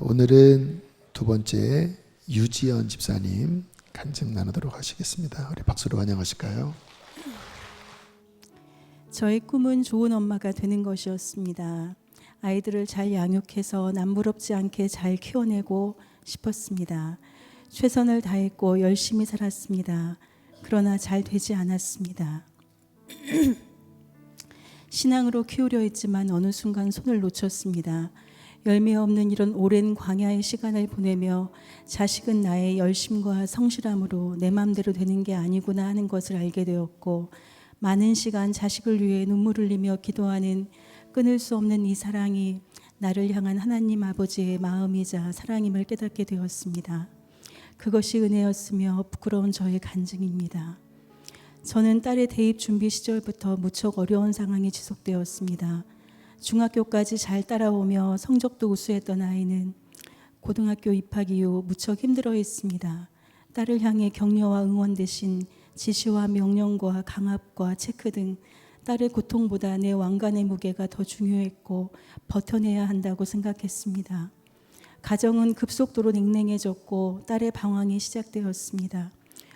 오늘은 두 번째 유지연 집사님 간증 나누도록 하시겠습니다. 우리 박수로 환영하실까요? 저의 꿈은 좋은 엄마가 되는 것이었습니다. 아이들을 잘 양육해서 남부럽지 않게 잘 키워내고 싶었습니다. 최선을 다했고 열심히 살았습니다. 그러나 잘 되지 않았습니다. 신앙으로 키우려 했지만 어느 순간 손을 놓쳤습니다. 열매 없는 이런 오랜 광야의 시간을 보내며 자식은 나의 열심과 성실함으로 내 맘대로 되는 게 아니구나 하는 것을 알게 되었고, 많은 시간 자식을 위해 눈물 흘리며 기도하는 끊을 수 없는 이 사랑이 나를 향한 하나님 아버지의 마음이자 사랑임을 깨닫게 되었습니다. 그것이 은혜였으며 부끄러운 저의 간증입니다. 저는 딸의 대입 준비 시절부터 무척 어려운 상황이 지속되었습니다. 중학교까지 잘 따라오며 성적도 우수했던 아이는 고등학교 입학 이후 무척 힘들어했습니다. 딸을 향해 격려와 응원 대신 지시와 명령과 강압과 체크 등 딸의 고통보다 내 왕관의 무게가 더 중요했고 버텨내야 한다고 생각했습니다. 가정은 급속도로 냉랭해졌고 딸의 방황이 시작되었습니다.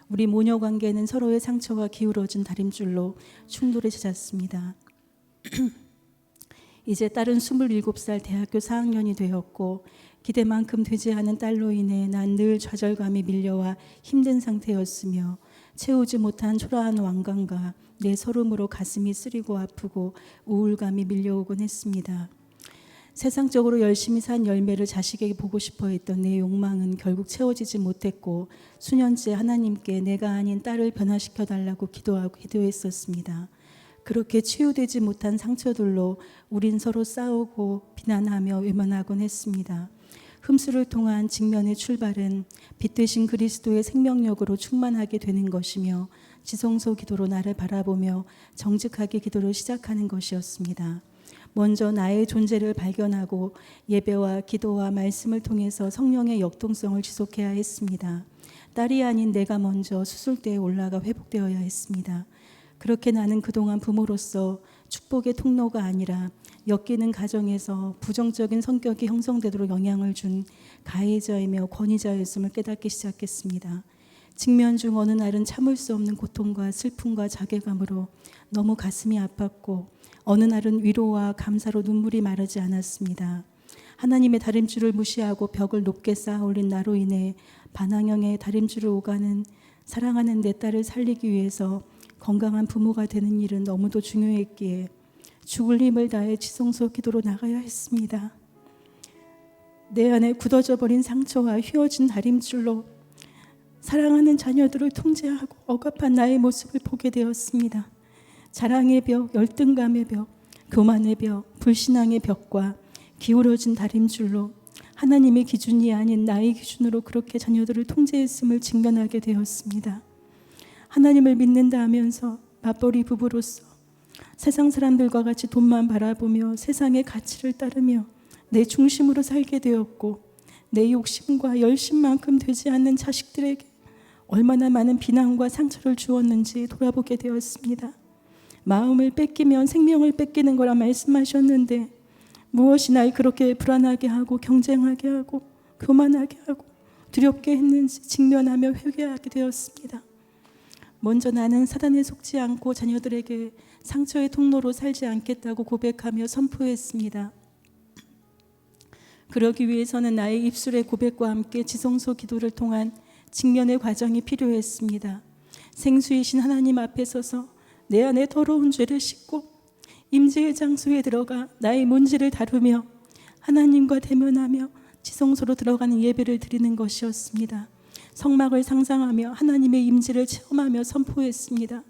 우리 모녀 관계는 서로의 상처가 기울어진 다림줄로 충돌을 찾았습니다. 이제 딸은 27살 대학교 4학년이 되었고, 기대만큼 되지 않은 딸로 인해 난 늘 좌절감이 밀려와 힘든 상태였으며, 채우지 못한 초라한 왕관과 내 서름으로 가슴이 쓰리고 아프고 우울감이 밀려오곤 했습니다. 세상적으로 열심히 산 열매를 자식에게 보고 싶어 했던 내 욕망은 결국 채워지지 못했고, 수년째 하나님께 내가 아닌 딸을 변화시켜 달라고 기도했었습니다. 그렇게 치유되지 못한 상처들로 우린 서로 싸우고 비난하며 외면하곤 했습니다. 흠수를 통한 직면의 출발은 빛 되신 그리스도의 생명력으로 충만하게 되는 것이며, 지성소 기도로 나를 바라보며 정직하게 기도를 시작하는 것이었습니다. 먼저 나의 존재를 발견하고 예배와 기도와 말씀을 통해서 성령의 역동성을 지속해야 했습니다. 딸이 아닌 내가 먼저 수술대에 올라가 회복되어야 했습니다. 그렇게 나는 그동안 부모로서 축복의 통로가 아니라 엮이는 가정에서 부정적인 성격이 형성되도록 영향을 준 가해자이며 권위자였음을 깨닫기 시작했습니다. 직면 중 어느 날은 참을 수 없는 고통과 슬픔과 자괴감으로 너무 가슴이 아팠고, 어느 날은 위로와 감사로 눈물이 마르지 않았습니다. 하나님의 다림줄을 무시하고 벽을 높게 쌓아 올린 나로 인해 반항형의 다림줄을 오가는 사랑하는 내 딸을 살리기 위해서 건강한 부모가 되는 일은 너무도 중요했기에 죽을 힘을 다해 지성소 기도로 나가야 했습니다. 내 안에 굳어져 버린 상처와 휘어진 다림줄로 사랑하는 자녀들을 통제하고 억압한 나의 모습을 보게 되었습니다. 자랑의 벽, 열등감의 벽, 교만의 벽, 불신앙의 벽과 기울어진 다림줄로 하나님의 기준이 아닌 나의 기준으로 그렇게 자녀들을 통제했음을 직면하게 되었습니다. 하나님을 믿는다 하면서 맞벌이 부부로서 세상 사람들과 같이 돈만 바라보며 세상의 가치를 따르며 내 중심으로 살게 되었고, 내 욕심과 열심만큼 되지 않는 자식들에게 얼마나 많은 비난과 상처를 주었는지 돌아보게 되었습니다. 마음을 뺏기면 생명을 뺏기는 거라 말씀하셨는데, 무엇이 날 그렇게 불안하게 하고 경쟁하게 하고 교만하게 하고 두렵게 했는지 직면하며 회개하게 되었습니다. 먼저 나는 사단에 속지 않고 자녀들에게 상처의 통로로 살지 않겠다고 고백하며 선포했습니다. 그러기 위해서는 나의 입술의 고백과 함께 지성소 기도를 통한 직면의 과정이 필요했습니다. 생수이신 하나님 앞에 서서 내 안에 더러운 죄를 씻고 임재의 장소에 들어가 나의 문제를 다루며 하나님과 대면하며 지성소로 들어가는 예배를 드리는 것이었습니다. 성막을 상상하며 하나님의 임재를 체험하며 선포했습니다.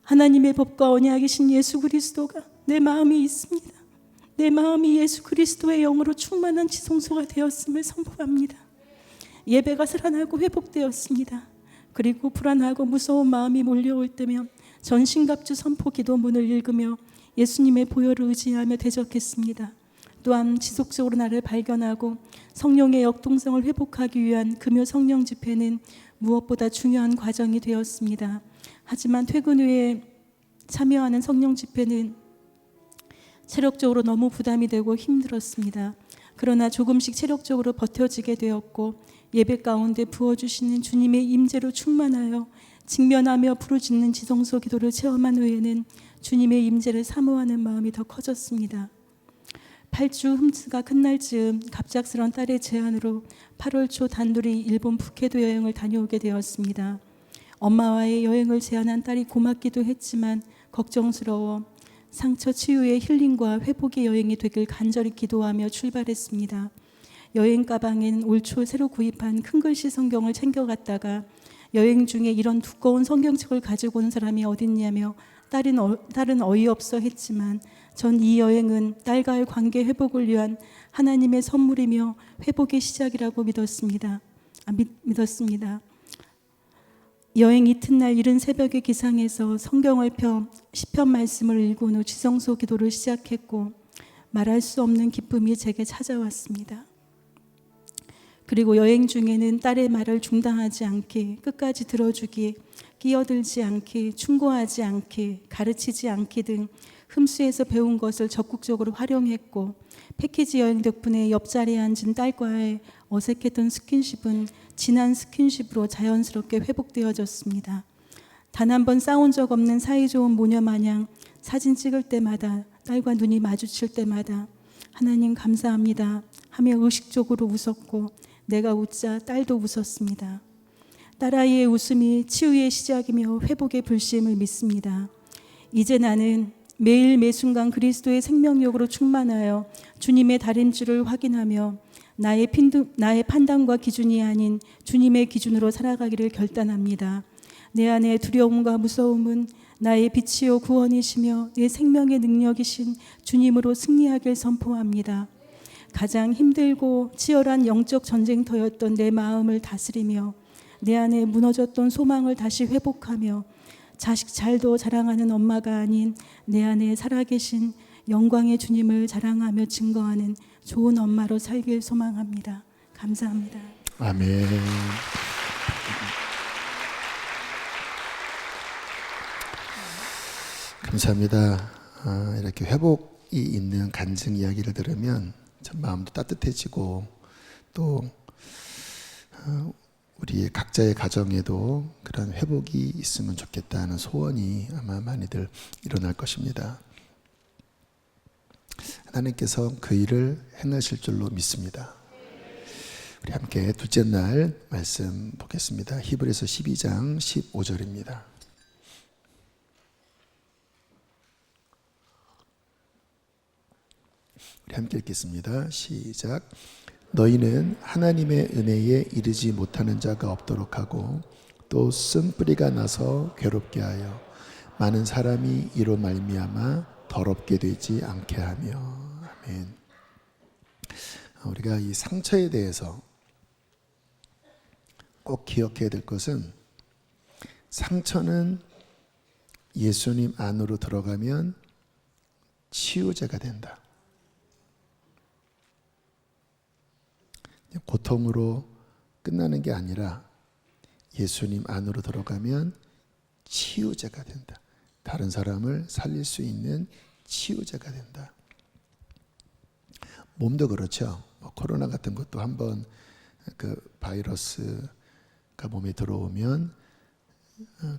하나님의 법과 언약이신 예수 그리스도가 내 마음에 있습니다. 내 마음이 예수 그리스도의 영으로 충만한 지성소가 되었음을 선포합니다. 예배가 살아나고 회복되었습니다. 그리고 불안하고 무서운 마음이 몰려올 때면 전신갑주 선포 기도문을 읽으며 예수님의 보혈을 의지하며 대적했습니다. 또한 지속적으로 나를 발견하고 성령의 역동성을 회복하기 위한 금요 성령 집회는 무엇보다 중요한 과정이 되었습니다. 하지만 퇴근 후에 참여하는 성령 집회는 체력적으로 너무 부담이 되고 힘들었습니다. 그러나 조금씩 체력적으로 버텨지게 되었고 예배 가운데 부어주시는 주님의 임재로 충만하여 직면하며 부르짖는 지성소 기도를 체험한 후에는 주님의 임재를 사모하는 마음이 더 커졌습니다. 8주 흠수가 끝날 즈음 갑작스런 딸의 제안으로 8월 초 단둘이 일본 북해도 여행을 다녀오게 되었습니다. 엄마와의 여행을 제안한 딸이 고맙기도 했지만 걱정스러워 상처 치유의 힐링과 회복의 여행이 되길 간절히 기도하며 출발했습니다. 여행 가방엔 올 초 새로 구입한 큰 글씨 성경을 챙겨갔다가 여행 중에 이런 두꺼운 성경책을 가지고 온 사람이 어딨냐며 딸은 어이없어 했지만 전 이 여행은 딸과의 관계 회복을 위한 하나님의 선물이며 회복의 시작이라고 믿었습니다. 여행 이튿날 이른 새벽에 기상해서 성경을 펴 시편 말씀을 읽은 후 지성소 기도를 시작했고 말할 수 없는 기쁨이 제게 찾아왔습니다. 그리고 여행 중에는 딸의 말을 중단하지 않게 끝까지 들어주기, 끼어들지 않기, 충고하지 않기, 가르치지 않기 등 흠수에서 배운 것을 적극적으로 활용했고 패키지 여행 덕분에 옆자리에 앉은 딸과의 어색했던 스킨십은 진한 스킨십으로 자연스럽게 회복되어졌습니다. 단 한 번 싸운 적 없는 사이좋은 모녀 마냥 사진 찍을 때마다 딸과 눈이 마주칠 때마다 하나님 감사합니다 하며 의식적으로 웃었고 내가 웃자 딸도 웃었습니다. 딸아이의 웃음이 치유의 시작이며 회복의 불씨임을 믿습니다. 이제 나는 매일 매순간 그리스도의 생명력으로 충만하여 주님의 다림줄을 확인하며 나의 판단과 기준이 아닌 주님의 기준으로 살아가기를 결단합니다. 내 안의 두려움과 무서움은 나의 빛이요 구원이시며 내 생명의 능력이신 주님으로 승리하길 선포합니다. 가장 힘들고 치열한 영적 전쟁터였던 내 마음을 다스리며 내 안에 무너졌던 소망을 다시 회복하며 자식 잘도 자랑하는 엄마가 아닌 내 안에 살아계신 영광의 주님을 자랑하며 증거하는 좋은 엄마로 살길 소망합니다. 감사합니다. 아멘. 감사합니다. 이렇게 회복이 있는 간증 이야기를 들으면 참 마음도 따뜻해지고 또 우리 각자의 가정에도 그런 회복이 있으면 좋겠다는 소원이 아마 많이들 일어날 것입니다. 하나님께서 그 일을 행하실 줄로 믿습니다. 우리 함께 둘째 날 말씀 보겠습니다. 히브리서 12장 15절입니다. 우리 함께 읽겠습니다. 시작. 너희는 하나님의 은혜에 이르지 못하는 자가 없도록 하고 또 쓴뿌리가 나서 괴롭게 하여 많은 사람이 이로 말미암아 더럽게 되지 않게 하며. 아멘. 우리가 이 상처에 대해서 꼭 기억해야 될 것은 상처는 예수님 안으로 들어가면 치유제가 된다. 고통으로 끝나는 게 아니라 예수님 안으로 들어가면 치유제가 된다. 다른 사람을 살릴 수 있는 치유제가 된다. 몸도 그렇죠. 코로나 같은 것도 한번 그 바이러스가 몸에 들어오면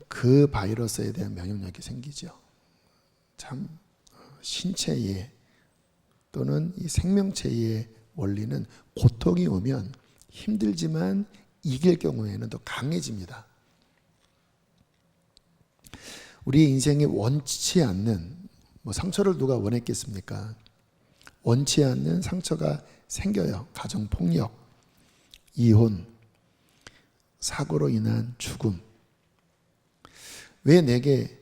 그 바이러스에 대한 면역력이 생기죠. 참 신체에 또는 이 생명체의 원리는 고통이 오면 힘들지만 이길 경우에는 더 강해집니다. 우리 인생에 원치 않는 상처를 누가 원했겠습니까? 원치 않는 상처가 생겨요. 가정폭력, 이혼, 사고로 인한 죽음. 왜 내게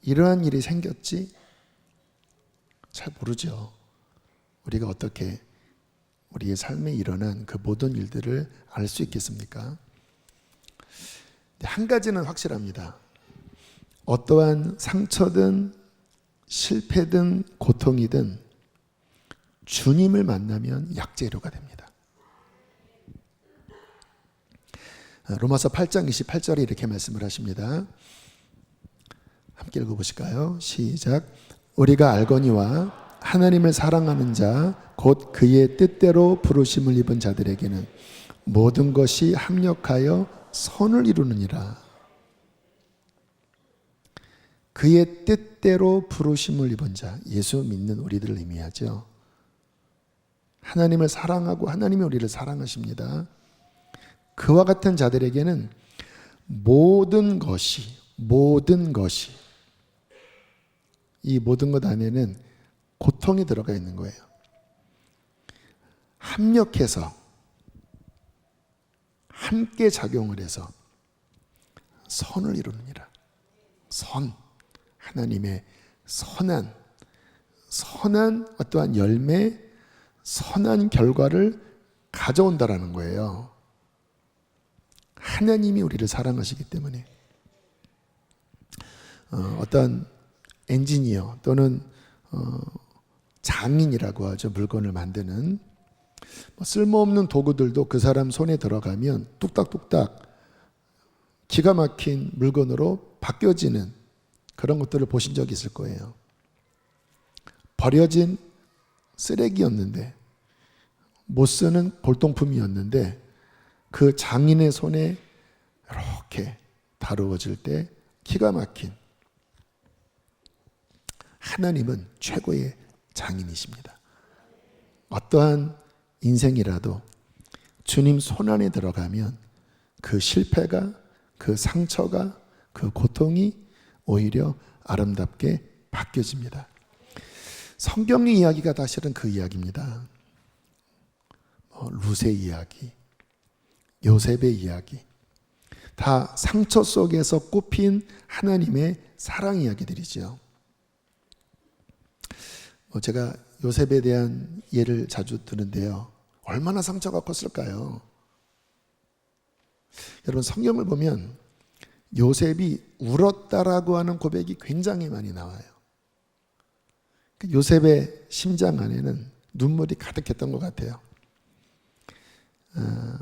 이러한 일이 생겼지? 잘 모르죠. 우리가 어떻게 우리의 삶에 일어난 그 모든 일들을 알 수 있겠습니까? 한 가지는 확실합니다. 어떠한 상처든 실패든 고통이든 주님을 만나면 약재료가 됩니다. 로마서 8장 28절에 이렇게 말씀을 하십니다. 함께 읽어보실까요? 시작. 우리가 알거니와 하나님을 사랑하는 자 곧 그의 뜻대로 부르심을 입은 자들에게는 모든 것이 합력하여 선을 이루느니라. 그의 뜻대로 부르심을 입은 자, 예수 믿는 우리들을 의미하죠. 하나님을 사랑하고 하나님이 우리를 사랑하십니다. 그와 같은 자들에게는 모든 것이 이 모든 것 안에는 고통이 들어가 있는 거예요. 합력해서 함께 작용을 해서 선을 이루느니라. 선, 하나님의 선한 어떠한 열매, 선한 결과를 가져온다라는 거예요. 하나님이 우리를 사랑하시기 때문에. 어떤 엔지니어 또는 장인이라고 하죠. 물건을 만드는 쓸모없는 도구들도 그 사람 손에 들어가면 뚝딱뚝딱 기가 막힌 물건으로 바뀌어지는 그런 것들을 보신 적이 있을 거예요. 버려진 쓰레기였는데, 못 쓰는 골동품이었는데 그 장인의 손에 이렇게 다루어질 때 기가 막힌, 하나님은 최고의 장인이십니다. 어떠한 인생이라도 주님 손 안에 들어가면 그 실패가, 그 상처가, 그 고통이 오히려 아름답게 바뀌어집니다. 성경의 이야기가 다 실은 그 이야기입니다. 루세 이야기, 요셉의 이야기, 다 상처 속에서 꼽힌 하나님의 사랑 이야기들이죠. 제가 요셉에 대한 예를 자주 드는데요. 얼마나 상처가 컸을까요? 여러분, 성경을 보면 요셉이 울었다라고 하는 고백이 굉장히 많이 나와요. 요셉의 심장 안에는 눈물이 가득했던 것 같아요.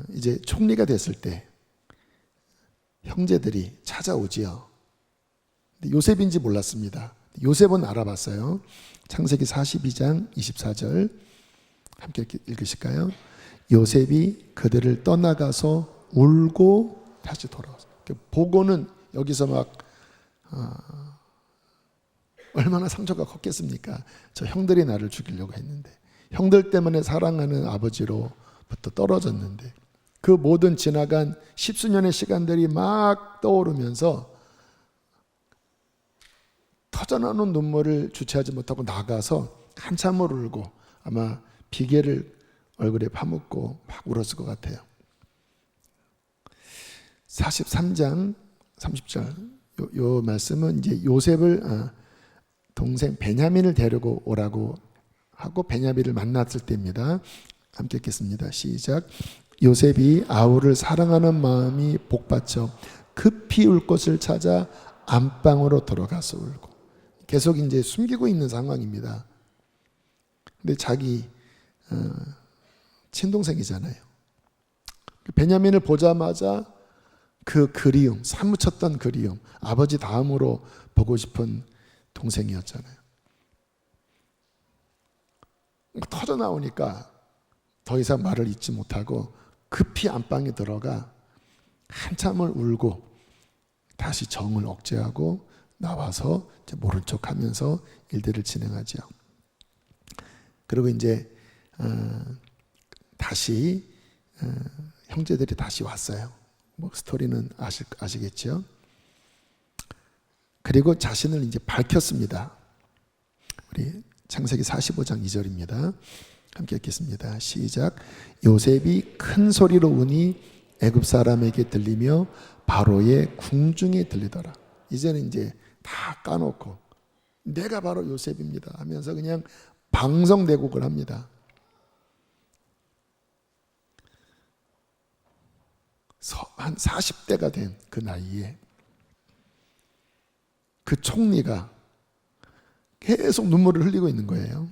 이제 총리가 됐을 때 형제들이 찾아오지요. 근데 요셉인지 몰랐습니다. 요셉은 알아봤어요. 창세기 42장 24절 함께 읽으실까요? 요셉이 그들을 떠나가서 울고 다시 돌아왔어요. 보고는 여기서 막 얼마나 상처가 컸겠습니까? 저 형들이 나를 죽이려고 했는데, 형들 때문에 사랑하는 아버지로부터 떨어졌는데, 그 모든 지나간 십수년의 시간들이 막 떠오르면서 터져나오는 눈물을 주체하지 못하고 나가서 한참을 울고 아마 비계를 얼굴에 파묻고 막 울었을 것 같아요. 43장 30절 요 말씀은 이제 요셉을 동생 베냐민을 데리고 오라고 하고 베냐민을 만났을 때입니다. 함께 읽겠습니다. 시작. 요셉이 아우를 사랑하는 마음이 복받쳐 급히 울 곳을 찾아 안방으로 들어가서 울고, 계속 이제 숨기고 있는 상황입니다. 근데 자기 친동생이잖아요. 베냐민을 보자마자 그 그리움, 사무쳤던 그리움, 아버지 다음으로 보고 싶은 동생이었잖아요. 터져 나오니까 더 이상 말을 잇지 못하고 급히 안방에 들어가 한참을 울고 다시 정을 억제하고 나와서 이제 모른 척하면서 일들을 진행하죠. 그리고 이제 다시 형제들이 다시 왔어요. 뭐 스토리는 아시겠죠? 그리고 자신을 이제 밝혔습니다. 우리 창세기 45장 2절입니다. 함께 읽겠습니다. 시작. 요셉이 큰 소리로 우니 애굽 사람에게 들리며 바로의 궁중에 들리더라. 이제는 이제 다 까놓고 내가 바로 요셉입니다 하면서 그냥 방성대국을 합니다. 한 40대가 된 그 나이에 그 총리가 계속 눈물을 흘리고 있는 거예요.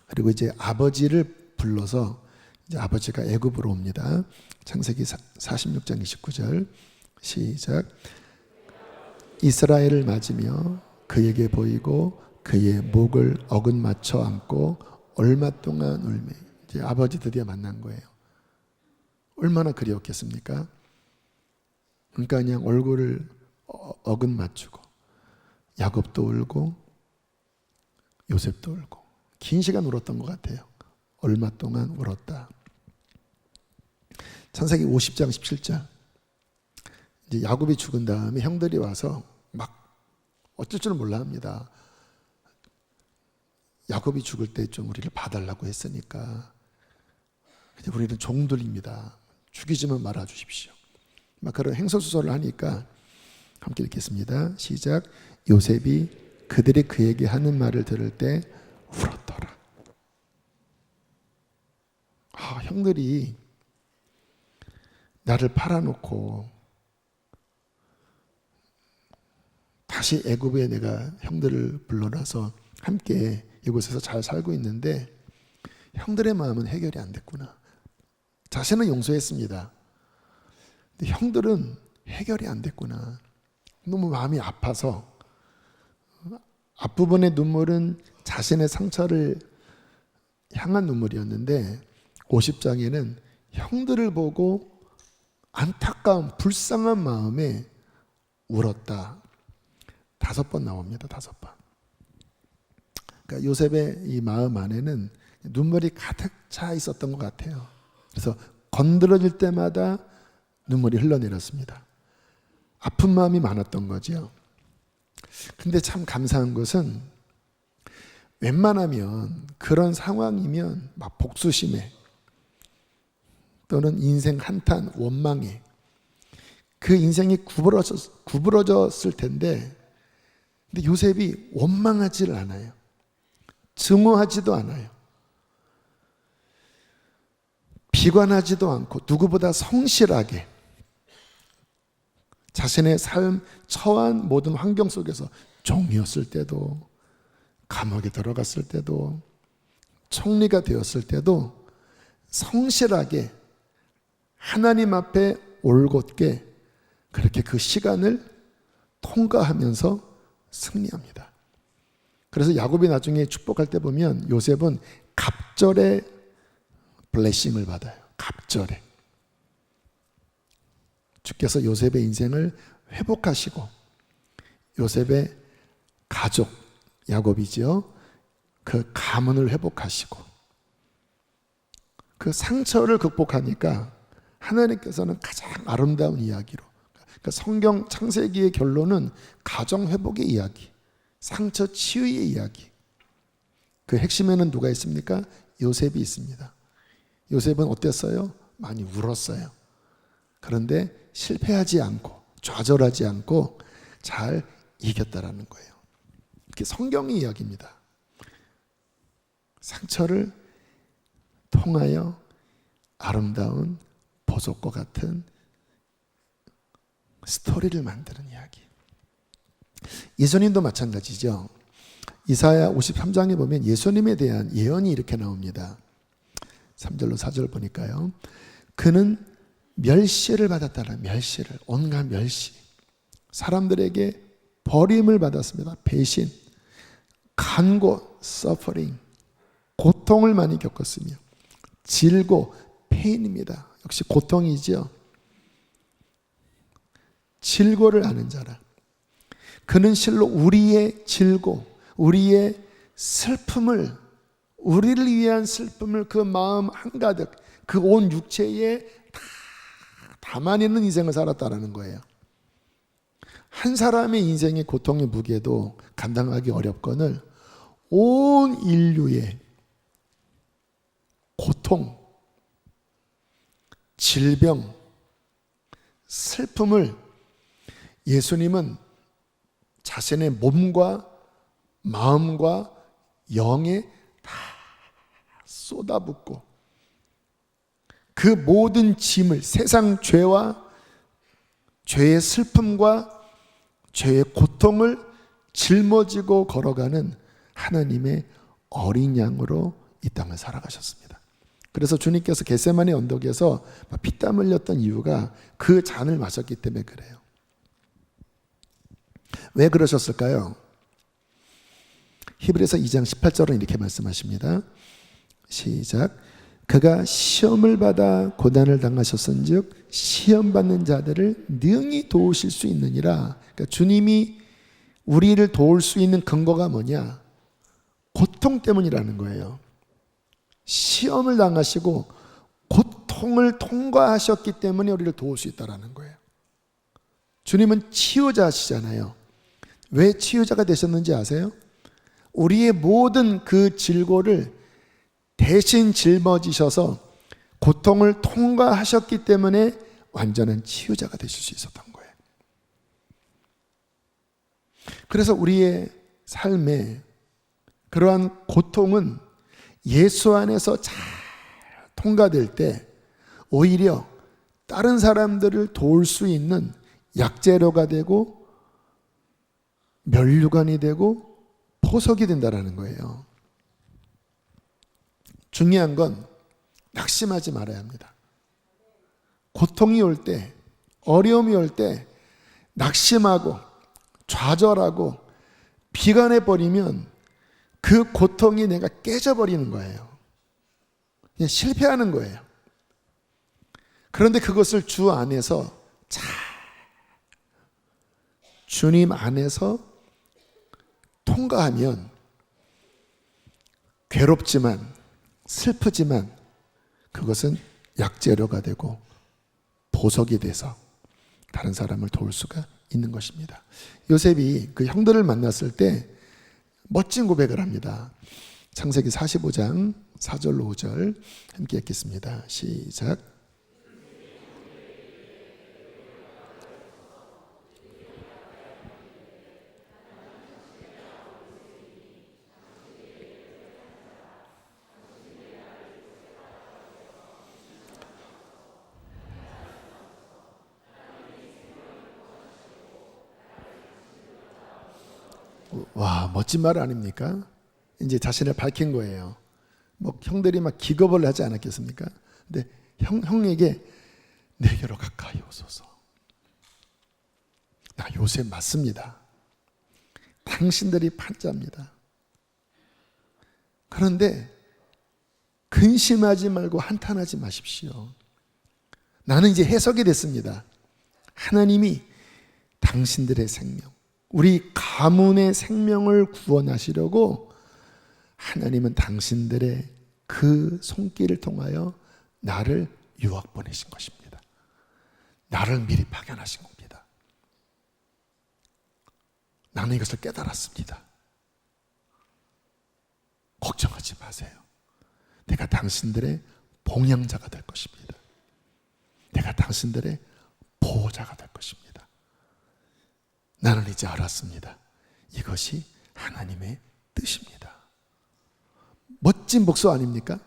그리고 이제 아버지를 불러서 이제 아버지가 애굽으로 옵니다. 창세기 46장 29절 시작. 이스라엘을 맞으며 그에게 보이고 그의 목을 어긋 맞춰 안고 얼마 동안 울매. 이제 아버지 드디어 만난 거예요. 얼마나 그리웠겠습니까? 그러니까 그냥 얼굴을 어긋 맞추고 야곱도 울고 요셉도 울고 긴 시간 울었던 것 같아요. 얼마 동안 울었다. 창세기 50장 17절. 이제 야곱이 죽은 다음에 형들이 와서 막 어쩔 줄 몰라 합니다. 야곱이 죽을 때 좀 우리를 봐달라고 했으니까 우리는 종들입니다. 죽이지만 말아 주십시오. 막 그런 행설수설을 하니까 함께 읽겠습니다. 시작. 요셉이 그들이 그에게 하는 말을 들을 때 울었더라. 형들이 나를 팔아놓고 다시 애굽에 내가 형들을 불러놔서 함께 이곳에서 잘 살고 있는데 형들의 마음은 해결이 안 됐구나. 자신은 용서했습니다. 근데 형들은 해결이 안 됐구나. 너무 마음이 아파서 앞부분의 눈물은 자신의 상처를 향한 눈물이었는데 50장에는 형들을 보고 안타까운 불쌍한 마음에 울었다. 5번 나옵니다. 5번. 그러니까 요셉의 이 마음 안에는 눈물이 가득 차 있었던 것 같아요. 그래서 건드려질 때마다 눈물이 흘러내렸습니다. 아픈 마음이 많았던 거죠. 근데 참 감사한 것은 웬만하면 그런 상황이면 막 복수심에 또는 인생 한탄, 원망에 그 인생이 구부러졌을 텐데 근데 요셉이 원망하지를 않아요. 증오하지도 않아요. 비관하지도 않고 누구보다 성실하게 자신의 삶 처한 모든 환경 속에서 종이었을 때도 감옥에 들어갔을 때도 총리가 되었을 때도 성실하게 하나님 앞에 올곧게 그렇게 그 시간을 통과하면서 승리합니다. 그래서 야곱이 나중에 축복할 때 보면 요셉은 갑절의 블레싱을 받아요. 갑절에 주께서 요셉의 인생을 회복하시고 요셉의 가족 야곱이지요. 그 가문을 회복하시고 그 상처를 극복하니까 하나님께서는 가장 아름다운 이야기로 그러니까 성경 창세기의 결론은 가정 회복의 이야기, 상처 치유의 이야기. 그 핵심에는 누가 있습니까? 요셉이 있습니다. 요셉은 어땠어요? 많이 울었어요. 그런데 실패하지 않고 좌절하지 않고 잘 이겼다라는 거예요. 이게 성경의 이야기입니다. 상처를 통하여 아름다운 보석과 같은 스토리를 만드는 이야기. 예수님도 마찬가지죠. 이사야 53장에 보면 예수님에 대한 예언이 이렇게 나옵니다. 3절로 4절 보니까요. 그는 멸시를 받았다라. 멸시를, 온갖 멸시. 사람들에게 버림을 받았습니다. 배신, 간고, 서퍼링, 고통을 많이 겪었으며 질고, 페인입니다. 역시 고통이죠. 질고를 아는 자라. 그는 실로 우리의 질고, 우리의 슬픔을, 우리를 위한 슬픔을 그 마음 한가득, 그 온 육체에 다 담아내는 인생을 살았다라는 거예요. 한 사람의 인생의 고통의 무게도 감당하기 어렵거늘 온 인류의 고통, 질병, 슬픔을 예수님은 자신의 몸과 마음과 영에 다 쏟아붓고 그 모든 짐을 세상 죄와 죄의 슬픔과 죄의 고통을 짊어지고 걸어가는 하나님의 어린 양으로 이 땅을 살아가셨습니다. 그래서 주님께서 겟세마네 언덕에서 피땀 흘렸던 이유가 그 잔을 마셨기 때문에 그래요. 왜 그러셨을까요? 히브리서 2장 18절은 이렇게 말씀하십니다. 시작. 그가 시험을 받아 고난을 당하셨은즉 시험 받는 자들을 능히 도우실 수 있느니라. 그러니까 주님이 우리를 도울 수 있는 근거가 뭐냐? 고통 때문이라는 거예요. 시험을 당하시고 고통을 통과하셨기 때문에 우리를 도울 수 있다는 거예요. 주님은 치유자시잖아요. 왜 치유자가 되셨는지 아세요? 우리의 모든 그 질고를 대신 짊어지셔서 고통을 통과하셨기 때문에 완전한 치유자가 되실 수 있었던 거예요. 그래서 우리의 삶에 그러한 고통은 예수 안에서 잘 통과될 때 오히려 다른 사람들을 도울 수 있는 약재료가 되고 면류관이 되고 보석이 된다는 거예요. 중요한 건 낙심하지 말아야 합니다. 고통이 올 때, 어려움이 올 때 낙심하고 좌절하고 비관해버리면 그 고통이 내가 깨져버리는 거예요. 그냥 실패하는 거예요. 그런데 그것을 주 안에서 잘 주님 안에서 통과하면 괴롭지만 슬프지만 그것은 약재료가 되고 보석이 돼서 다른 사람을 도울 수가 있는 것입니다. 요셉이 그 형들을 만났을 때 멋진 고백을 합니다. 창세기 45장 4절로 5절 함께 읽겠습니다. 시작. 와, 멋진 말 아닙니까? 이제 자신을 밝힌 거예요. 뭐 형들이 막 기겁을 하지 않았겠습니까? 근데 형에게 내게로 가까이 오소서. 나 요셉 맞습니다. 당신들이 판자입니다. 그런데 근심하지 말고 한탄하지 마십시오. 나는 이제 해석이 됐습니다. 하나님이 당신들의 생명, 우리 가문의 생명을 구원하시려고 하나님은 당신들의 그 손길을 통하여 나를 유학 보내신 것입니다. 나를 미리 파견하신 겁니다. 나는 이것을 깨달았습니다. 걱정하지 마세요. 내가 당신들의 봉양자가 될 것입니다. 내가 당신들의 보호자가 될 것입니다. 나는 이제 알았습니다. 이것이 하나님의 뜻입니다. 멋진 복수 아닙니까?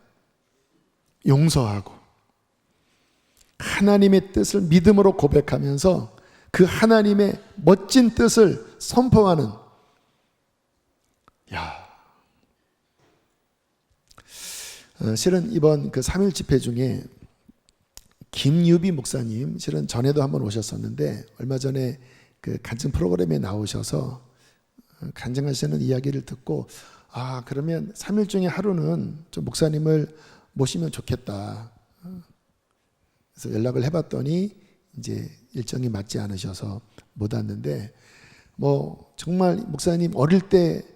용서하고 하나님의 뜻을 믿음으로 고백하면서 그 하나님의 멋진 뜻을 선포하는, 실은 이번 그 3.1 집회 중에 김유비 목사님, 실은 전에도 한번 오셨었는데 얼마 전에 그 간증 프로그램에 나오셔서 간증하시는 이야기를 듣고, 그러면 3일 중에 하루는 좀 목사님을 모시면 좋겠다. 그래서 연락을 해봤더니 이제 일정이 맞지 않으셔서 못 왔는데, 뭐 정말 목사님 어릴 때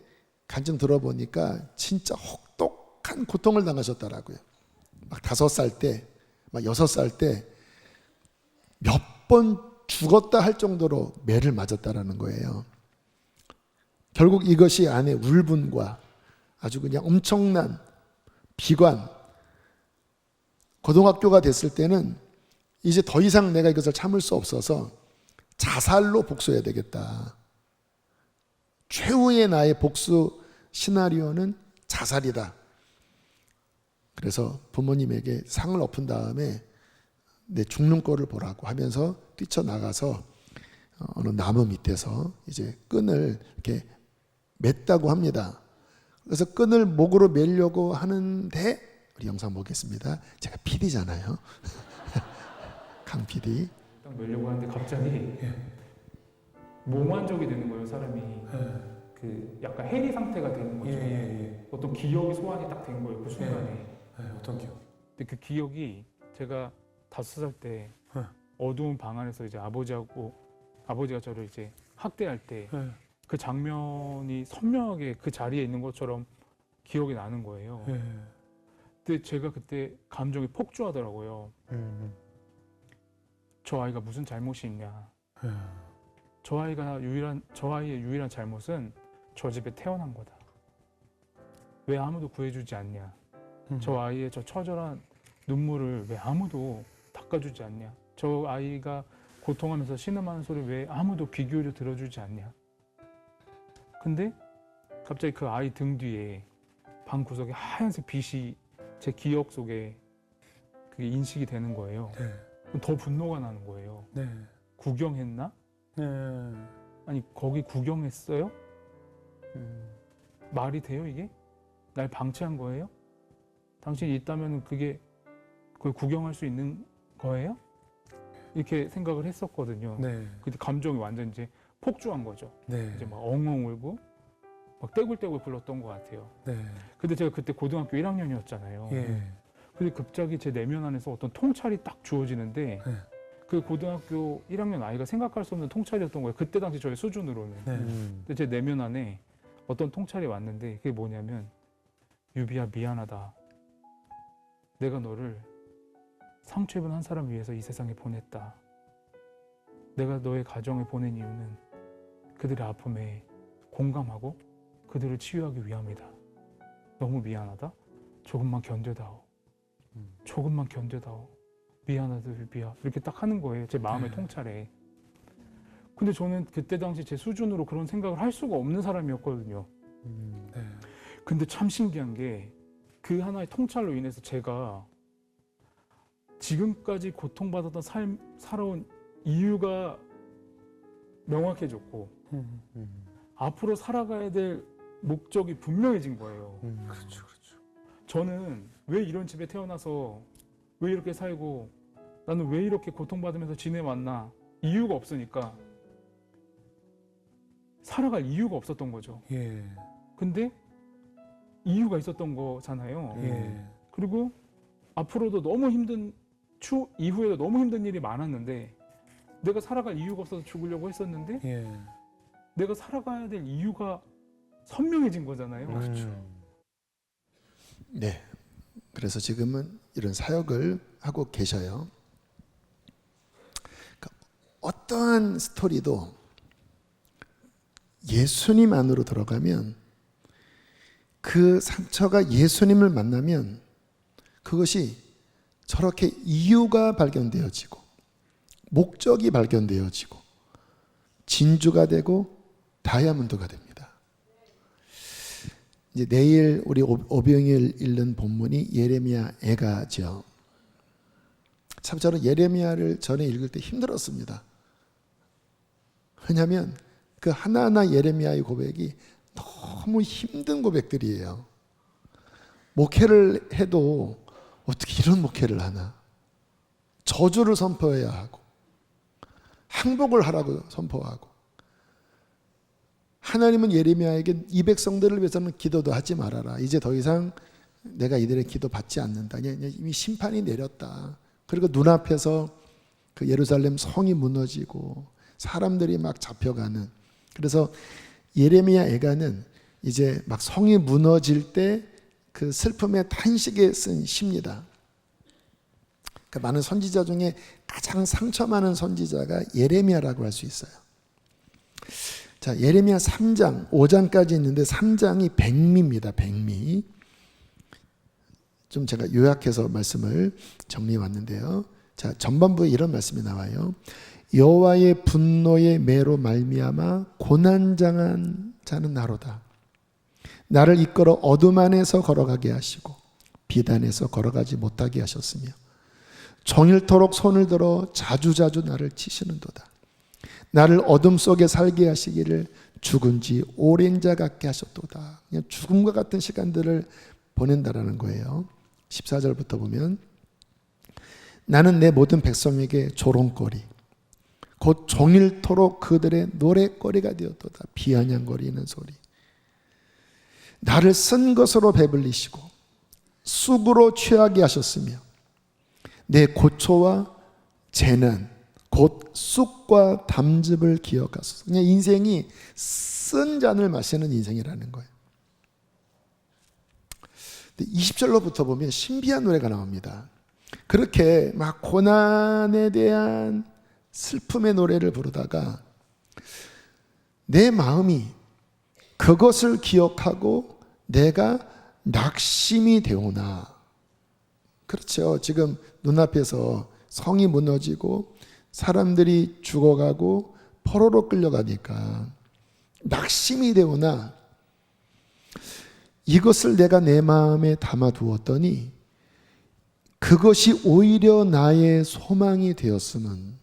간증 들어보니까 진짜 혹독한 고통을 당하셨더라고요. 막 5살 때, 막 6살 때 몇 번 죽었다 할 정도로 매를 맞았다라는 거예요. 결국 이것이 안에 울분과 아주 그냥 엄청난 비관, 고등학교가 됐을 때는 이제 더 이상 내가 이것을 참을 수 없어서 자살로 복수해야 되겠다. 최후의 나의 복수 시나리오는 자살이다. 그래서 부모님에게 상을 엎은 다음에 내 죽는 꼴을 보라고 하면서 뛰쳐나가서 어느 나무 밑에서 이제 끈을 이렇게 맸다고 합니다. 그래서 끈을 목으로 매려고 하는데, 우리 영상 보겠습니다. 제가 PD잖아요. 강 PD. 딱 매려고 하는데 갑자기 몽환적이 되는 거예요, 사람이. 그 약간 해리 상태가 되는 거죠. 어떤 기억이 소환이 딱 된 거예요. 그 순간에. 어떤 기억? 근데 그 기억이 제가 5살 때 어두운 방 안에서 이제 아버지가 저를 이제 학대할 때 그 장면이 선명하게 그 자리에 있는 것처럼 기억이 나는 거예요. 근데 제가 그때 감정이 폭주하더라고요. 저 아이가 무슨 잘못이 있냐. 저 아이의 유일한 잘못은 저 집에 태어난 거다. 왜 아무도 구해주지 않냐. 저 아이의 저 처절한 눈물을 왜 아무도 닦아주지 않냐. 저 아이가 고통하면서 신음하는 소리 왜 아무도 귀 기울여 들어주지 않냐. 근데 갑자기 그 아이 등 뒤에 방 구석에 하얀색 빛이 제 기억 속에 그게 인식이 되는 거예요. 그럼 더 분노가 나는 거예요. 구경했나? 아니 거기 구경했어요? 말이 돼요 이게? 날 방치한 거예요? 당신이 있다면 그걸 구경할 수 있는 거예요? 이렇게 생각을 했었거든요. 그때 감정이 완전 이제 폭주한 거죠. 이제 막 엉엉 울고 막 떼굴떼굴 불렀던 것 같아요. 근데 제가 그때 고등학교 1학년이었잖아요. 근데 갑자기 제 내면 안에서 어떤 통찰이 딱 주어지는데 그 고등학교 1학년 아이가 생각할 수 없는 통찰이었던 거예요. 그때 당시 저의 수준으로는. 근데 제 내면 안에 어떤 통찰이 왔는데 그게 뭐냐면 유비야 미안하다. 내가 너를 상처 입은 한 사람 위해서 이 세상에 보냈다. 내가 너의 가정에 보낸 이유는 그들의 아픔에 공감하고 그들을 치유하기 위함이다. 너무 미안하다. 조금만 견뎌다오. 조금만 견뎌다오. 미안하다 유비야. 이렇게 딱 하는 거예요. 제 마음의 통찰에. 근데 저는 그때 당시 제 수준으로 그런 생각을 할 수가 없는 사람이었거든요. 근데 참 신기한 게 그 하나의 통찰로 인해서 제가 지금까지 고통받았던 살아온 이유가 명확해졌고 앞으로 살아가야 될 목적이 분명해진 거예요. 그렇죠. 저는 왜 이런 집에 태어나서 왜 이렇게 살고 나는 왜 이렇게 고통받으면서 지내왔나. 이유가 없으니까 살아갈 이유가 없었던 거죠. 근데 이유가 있었던 거잖아요. 그리고 앞으로도 너무 힘든 이후에도 너무 힘든 일이 많았는데 내가 살아갈 이유가 없어서 죽으려고 했었는데 내가 살아가야 될 이유가 선명해진 거잖아요. 네. 그래서 지금은 이런 사역을 하고 계셔요. 그러니까 어떠한 스토리도 예수님 안으로 들어가면 그 상처가 예수님을 만나면 그것이 저렇게 이유가 발견되어지고 목적이 발견되어지고 진주가 되고 다이아몬드가 됩니다. 이제 내일 우리 오병이를 읽는 본문이 예레미야 애가죠. 참 저는 예레미야를 전에 읽을 때 힘들었습니다. 왜냐하면 그 하나하나 예레미야의 고백이 너무 힘든 고백들이에요. 목회를 해도 어떻게 이런 목회를 하나? 저주를 선포해야 하고 항복을 하라고 선포하고 하나님은 예레미야에게 이 백성들을 위해서는 기도도 하지 말아라. 이제 더 이상 내가 이들의 기도 받지 않는다. 이미 심판이 내렸다. 그리고 눈앞에서 그 예루살렘 성이 무너지고 사람들이 막 잡혀가는. 그래서 예레미야 애가는 이제 막 성이 무너질 때 그 슬픔의 탄식에 쓴 시입니다. 그러니까 많은 선지자 중에 가장 상처 많은 선지자가 예레미야라고 할 수 있어요. 자, 예레미야 3장, 5장까지 있는데 3장이 백미입니다. 백미. 좀 제가 요약해서 말씀을 정리해 왔는데요. 자, 전반부에 이런 말씀이 나와요. 여호와의 분노의 매로 말미암아 고난당한 자는 나로다. 나를 이끌어 어둠 안에서 걸어가게 하시고 비단에서 걸어가지 못하게 하셨으며 종일토록 손을 들어 자주자주 나를 치시는도다. 나를 어둠 속에 살게 하시기를 죽은 지 오랜 자 같게 하셨도다. 그냥 죽음과 같은 시간들을 보낸다라는 거예요. 14절부터 보면 나는 내 모든 백성에게 조롱거리 곧 종일토록 그들의 노랫거리가 되었도다. 비아냥거리는 소리 나를 쓴 것으로 배불리시고 쑥으로 취하게 하셨으며 내 고초와 재난 곧 쑥과 담즙을 기억하소서. 그냥 인생이 쓴 잔을 마시는 인생이라는 거예요. 20절로부터 보면 신비한 노래가 나옵니다. 그렇게 막 고난에 대한 슬픔의 노래를 부르다가 내 마음이 그것을 기억하고 내가 낙심이 되오나, 그렇죠. 지금 눈앞에서 성이 무너지고 사람들이 죽어가고 포로로 끌려가니까 낙심이 되오나 이것을 내가 내 마음에 담아두었더니 그것이 오히려 나의 소망이 되었으면,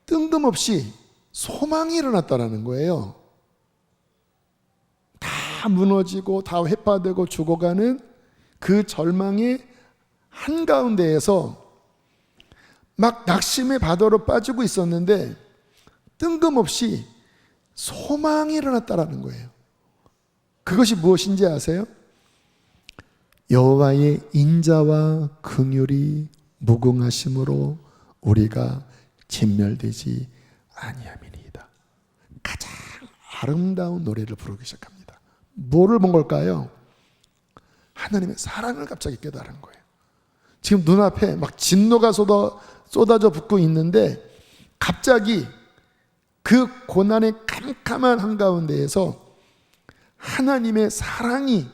뜬금없이 소망이 일어났다라는 거예요. 다 무너지고 다 회파되고 죽어가는 그 절망의 한가운데에서 막 낙심의 바다로 빠지고 있었는데 뜬금없이 소망이 일어났다라는 거예요. 그것이 무엇인지 아세요? 여호와의 인자와 긍휼이 무궁하심으로 우리가 진멸되지 아니함이니이다. 가장 아름다운 노래를 부르기 시작합니다. 뭐를 본 걸까요? 하나님의 사랑을 갑자기 깨달은 거예요. 지금 눈앞에 막 진노가 쏟아져 붓고 있는데 갑자기 그 고난의 캄캄한 한가운데에서 하나님의 사랑이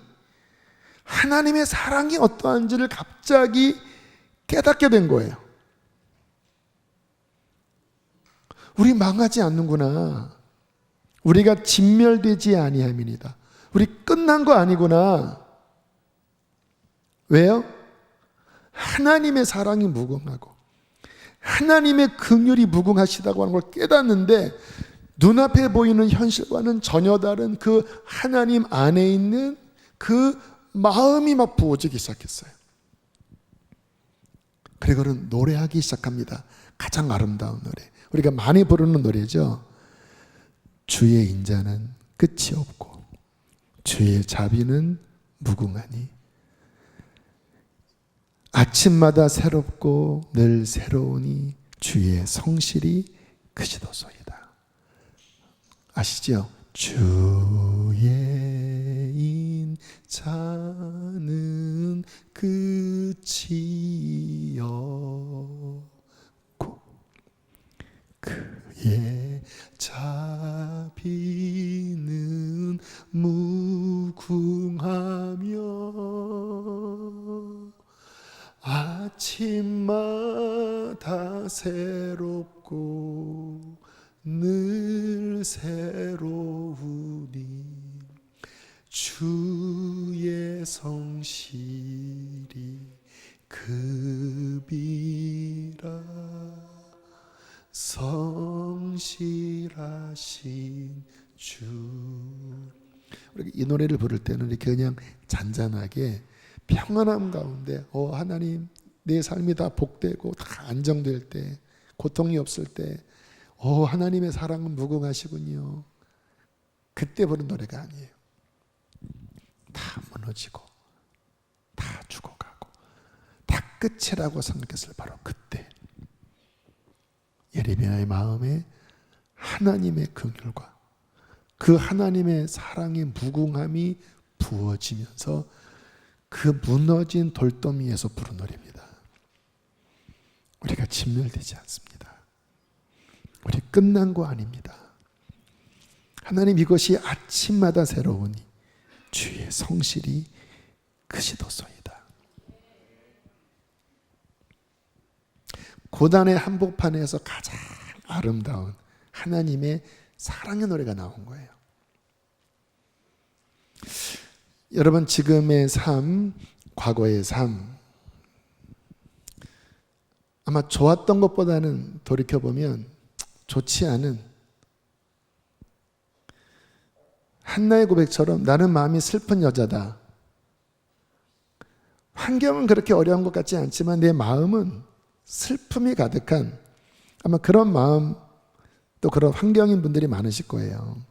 어떠한지를 갑자기 깨닫게 된 거예요. 우리 망하지 않는구나. 우리가 진멸되지 아니함이니이다. 우리 끝난 거 아니구나. 왜요? 하나님의 사랑이 무궁하고 하나님의 긍휼이 무궁하시다고 하는 걸 깨닫는데 눈앞에 보이는 현실과는 전혀 다른 그 하나님 안에 있는 그 마음이 막 부어지기 시작했어요. 그리고는 노래하기 시작합니다. 가장 아름다운 노래, 우리가 많이 부르는 노래죠. 주의 인자는 끝이 없고 주의 자비는 무궁하니 아침마다 새롭고 늘 새로우니 주의 성실이 크시도소이다. 아시죠? 주의 인자는 끝이 없고 그의 자비는 무궁하며 아침마다 새롭고 늘 새로우니 주의 성실이 급이라. 성실하신 주. 우리가 이 노래를 부를 때는 이렇게 그냥 잔잔하게 평안함 가운데 하나님 내 삶이 다 복되고 다 안정될 때, 고통이 없을 때 하나님의 사랑은 무궁하시군요. 그때 부른 노래가 아니에요. 다 무너지고 다 죽어가고 다 끝이라고 생각했을 바로 그때 예레미야의 마음에 하나님의 긍휼과 그 하나님의 사랑의 무궁함이 부어지면서 그 무너진 돌더미에서 부른 노래입니다. 우리가 진멸되지 않습니다. 우리 끝난 거 아닙니다. 하나님 이것이 아침마다 새로우니 주의 성실이 크시도소이다. 고단의 한복판에서 가장 아름다운 하나님의 사랑의 노래가 나온 거예요. 여러분 지금의 삶, 과거의 삶 아마 좋았던 것보다는 돌이켜보면 좋지 않은, 한나의 고백처럼 나는 마음이 슬픈 여자다. 환경은 그렇게 어려운 것 같지 않지만 내 마음은 슬픔이 가득한, 아마 그런 마음 또 그런 환경인 분들이 많으실 거예요.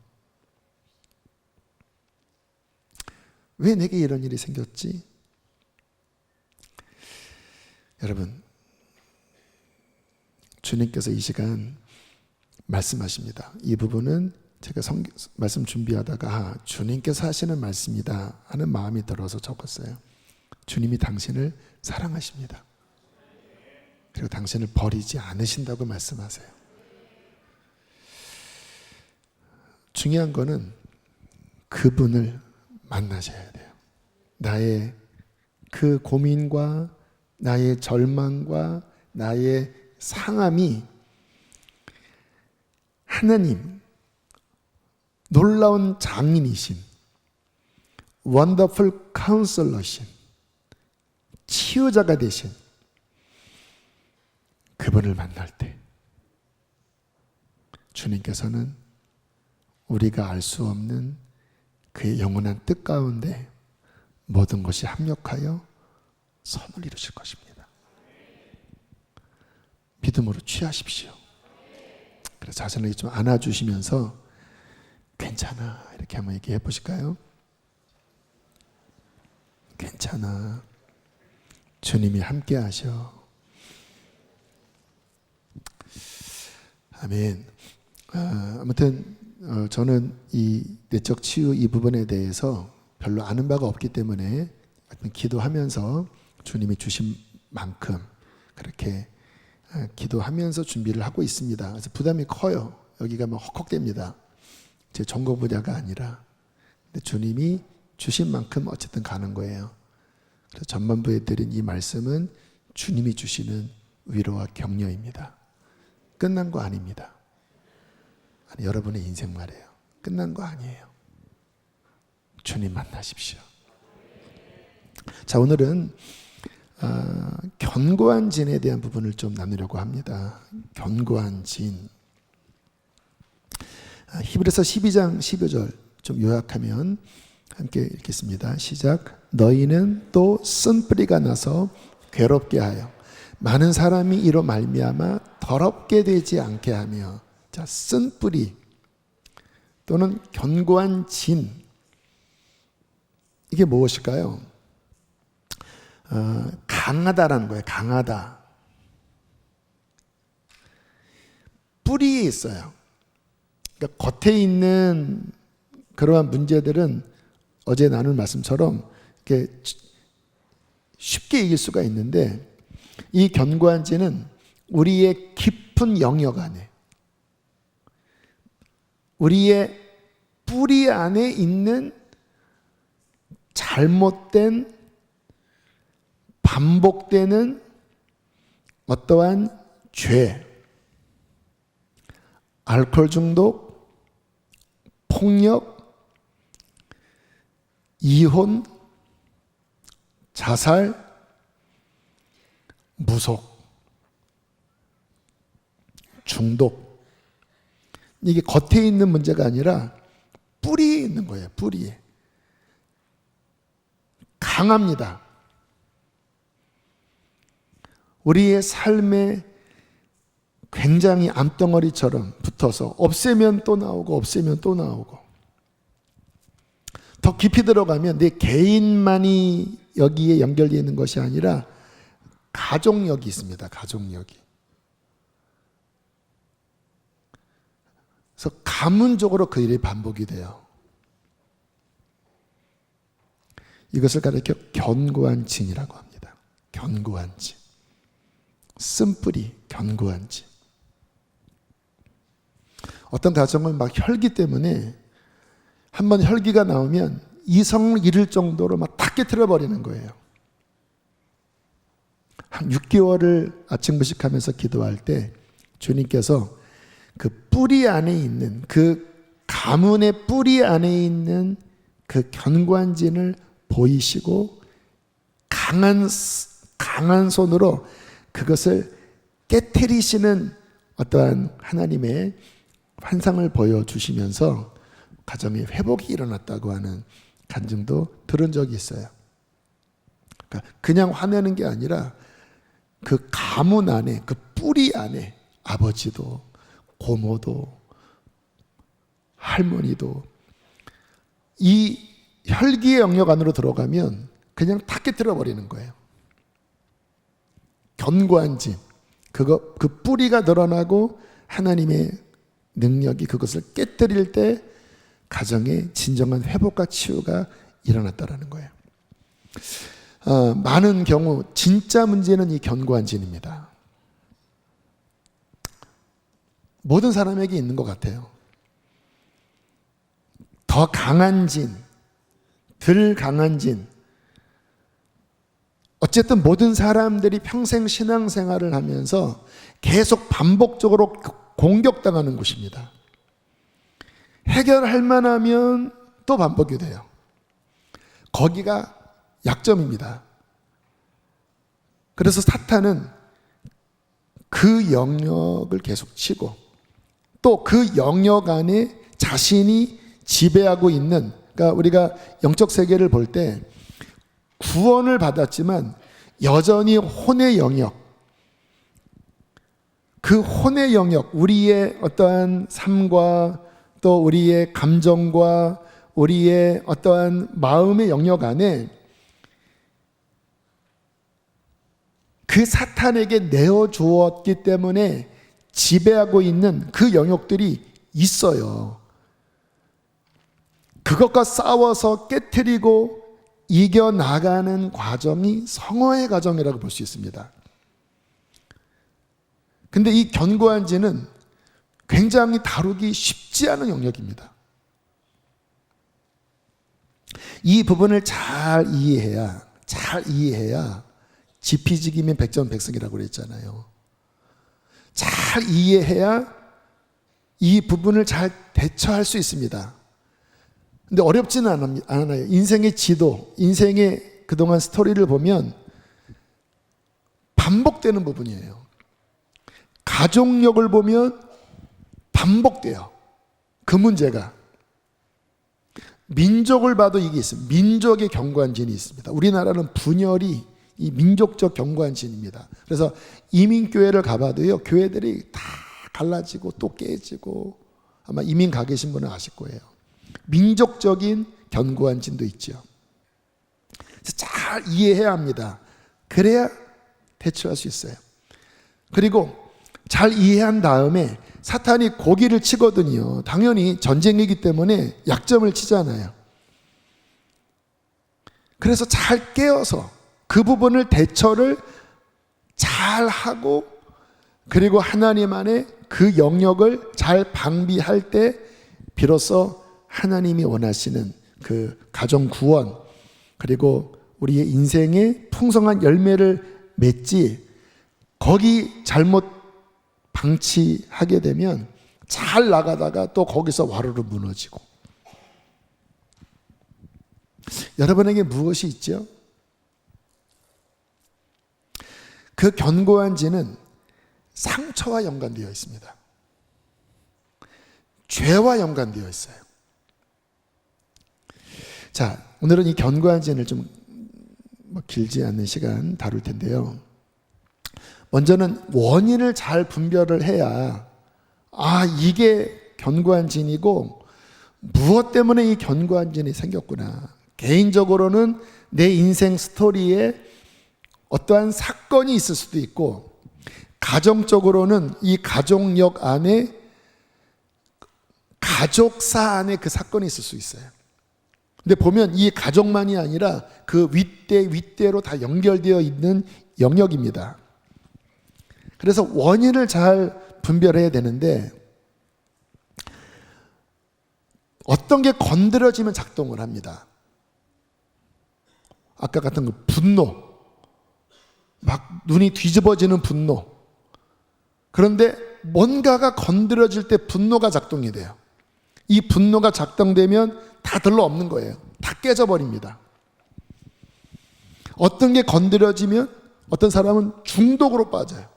왜 내게 이런 일이 생겼지? 여러분, 주님께서 이 시간 말씀하십니다. 이 부분은 제가 말씀 준비하다가 주님께서 하시는 말씀이다 하는 마음이 들어서 적었어요. 주님이 당신을 사랑하십니다. 그리고 당신을 버리지 않으신다고 말씀하세요. 중요한 거는 그분을 만나셔야 돼요. 나의 그 고민과 나의 절망과 나의 상함이 하나님, 놀라운 장인이신, 원더풀 카운슬러신, 치유자가 되신 그분을 만날 때 주님께서는 우리가 알 수 없는 그의 영원한 뜻 가운데 모든 것이 합력하여 선을 이루실 것입니다. 믿음으로 취하십시오. 그래서 자신을 좀 안아주시면서 괜찮아 이렇게 한번 얘기해 보실까요? 괜찮아. 주님이 함께 하셔. 아멘. 아무튼 저는 이 내적 치유 이 부분에 대해서 별로 아는 바가 없기 때문에 기도하면서 주님이 주신 만큼 그렇게 기도하면서 준비를 하고 있습니다. 그래서 부담이 커요. 여기가 막 헉헉댑니다. 제 전공 분야가 아니라. 근데 주님이 주신 만큼 어쨌든 가는 거예요. 그래서 전반부에 드린 이 말씀은 주님이 주시는 위로와 격려입니다. 끝난 거 아닙니다. 아니, 여러분의 인생 말이에요. 끝난 거 아니에요. 주님 만나십시오. 자, 오늘은 견고한 진에 대한 부분을 좀 나누려고 합니다. 견고한 진. 히브리서 12장 12절 좀 요약하면 함께 읽겠습니다. 시작. 너희는 또 쓴뿌리가 나서 괴롭게 하여 많은 사람이 이로 말미암아 더럽게 되지 않게 하며. 자, 쓴뿌리 또는 견고한 진, 이게 무엇일까요? 강하다라는 거예요. 강하다. 뿌리에 있어요. 그러니까 겉에 있는 그러한 문제들은 어제 나눈 말씀처럼 이렇게 쉽게 이길 수가 있는데, 이 견고한 진은 우리의 깊은 영역 안에, 우리의 뿌리 안에 있는 잘못된, 반복되는 어떠한 죄, 알코올 중독, 폭력, 이혼, 자살, 무속, 중독. 이게 겉에 있는 문제가 아니라 뿌리에 있는 거예요. 뿌리에. 강합니다. 우리의 삶에 굉장히 암덩어리처럼 붙어서 없애면 또 나오고 없애면 또 나오고, 더 깊이 들어가면 내 개인만이 여기에 연결되어 있는 것이 아니라 가족력이 있습니다. 가족력이. 그래서 가문적으로 그 일이 반복이 돼요. 이것을 가리켜 견고한 진이라고 합니다. 견고한 진. 쓴뿌리, 견고한 진. 어떤 가정은 막 혈기 때문에 한번 혈기가 나오면 이성을 잃을 정도로 막 다 깨트려 버리는 거예요. 한 6개월을 아침부식하면서 기도할 때 주님께서 그 뿌리 안에 있는, 그 가문의 뿌리 안에 있는 그 견고한 진을 보이시고 강한 손으로 그것을 깨트리시는 어떠한 하나님의 환상을 보여주시면서 가정의 회복이 일어났다고 하는 간증도 들은 적이 있어요. 그러니까 그냥 화내는 게 아니라 그 가문 안에, 그 뿌리 안에 아버지도 고모도 할머니도 이 혈기의 영역 안으로 들어가면 그냥 다 깨뜨려 버리는 거예요. 견고한 진, 그 뿌리가 드러나고 하나님의 능력이 그것을 깨뜨릴 때 가정에 진정한 회복과 치유가 일어났다라는 거예요. 많은 경우 진짜 문제는 이 견고한 진입니다. 모든 사람에게 있는 것 같아요. 더 강한 진, 덜 강한 진. 어쨌든 모든 사람들이 평생 신앙생활을 하면서 계속 반복적으로 공격당하는 곳입니다. 해결할 만하면 또 반복이 돼요. 거기가 약점입니다. 그래서 사탄은 그 영역을 계속 치고 또 그 영역 안에 자신이 지배하고 있는, 그러니까 우리가 영적 세계를 볼 때 구원을 받았지만 여전히 혼의 영역, 그 혼의 영역, 우리의 어떠한 삶과 또 우리의 감정과 우리의 어떠한 마음의 영역 안에 그 사탄에게 내어주었기 때문에 지배하고 있는 그 영역들이 있어요. 그것과 싸워서 깨트리고 이겨나가는 과정이 성화의 과정이라고 볼 수 있습니다. 근데 이 견고한 진은 굉장히 다루기 쉽지 않은 영역입니다. 이 부분을 잘 이해해야 지피지기면 백전백승이라고 그랬잖아요. 잘 이해해야 이 부분을 잘 대처할 수 있습니다. 근데 어렵지는 않아요. 인생의 지도, 인생의 그동안 스토리를 보면 반복되는 부분이에요. 가족력을 보면 반복돼요. 그 문제가. 민족을 봐도 이게 있습니다. 민족의 견고한 진이 있습니다. 우리나라는 분열이 이 민족적 견고한 진입니다. 그래서 이민교회를 가봐도요, 교회들이 다 갈라지고 또 깨지고, 아마 이민 가 계신 분은 아실 거예요. 민족적인 견고한 진도 있죠. 그래서 잘 이해해야 합니다. 그래야 대처할 수 있어요. 그리고 잘 이해한 다음에 사탄이 고기를 치거든요. 당연히 전쟁이기 때문에 약점을 치잖아요. 그래서 잘 깨어서 그 부분을 대처를 잘 하고, 그리고 하나님 안에 그 영역을 잘 방비할 때 비로소 하나님이 원하시는 그 가정 구원, 그리고 우리의 인생의 풍성한 열매를 맺지, 거기 잘못 방치하게 되면 잘 나가다가 또 거기서 와르르 무너지고. 여러분에게 무엇이 있죠? 그 견고한 진은 상처와 연관되어 있습니다. 죄와 연관되어 있어요. 자, 오늘은 이 견고한 진을 좀 길지 않는 시간 다룰 텐데요. 먼저는 원인을 잘 분별을 해야, 이게 견고한 진이고 무엇 때문에 이 견고한 진이 생겼구나. 개인적으로는 내 인생 스토리에 어떠한 사건이 있을 수도 있고, 가정적으로는 이 가족력 안에, 가족사 안에 그 사건이 있을 수 있어요. 근데 보면 이 가족만이 아니라 그 윗대로 다 연결되어 있는 영역입니다. 그래서 원인을 잘 분별해야 되는데, 어떤 게 건드려지면 작동을 합니다. 아까 같은 그 분노, 막 눈이 뒤집어지는 분노. 그런데 뭔가가 건드려질 때 분노가 작동이 돼요. 이 분노가 작동되면 다 들러 없는 거예요. 다 깨져버립니다. 어떤 게 건드려지면 어떤 사람은 중독으로 빠져요.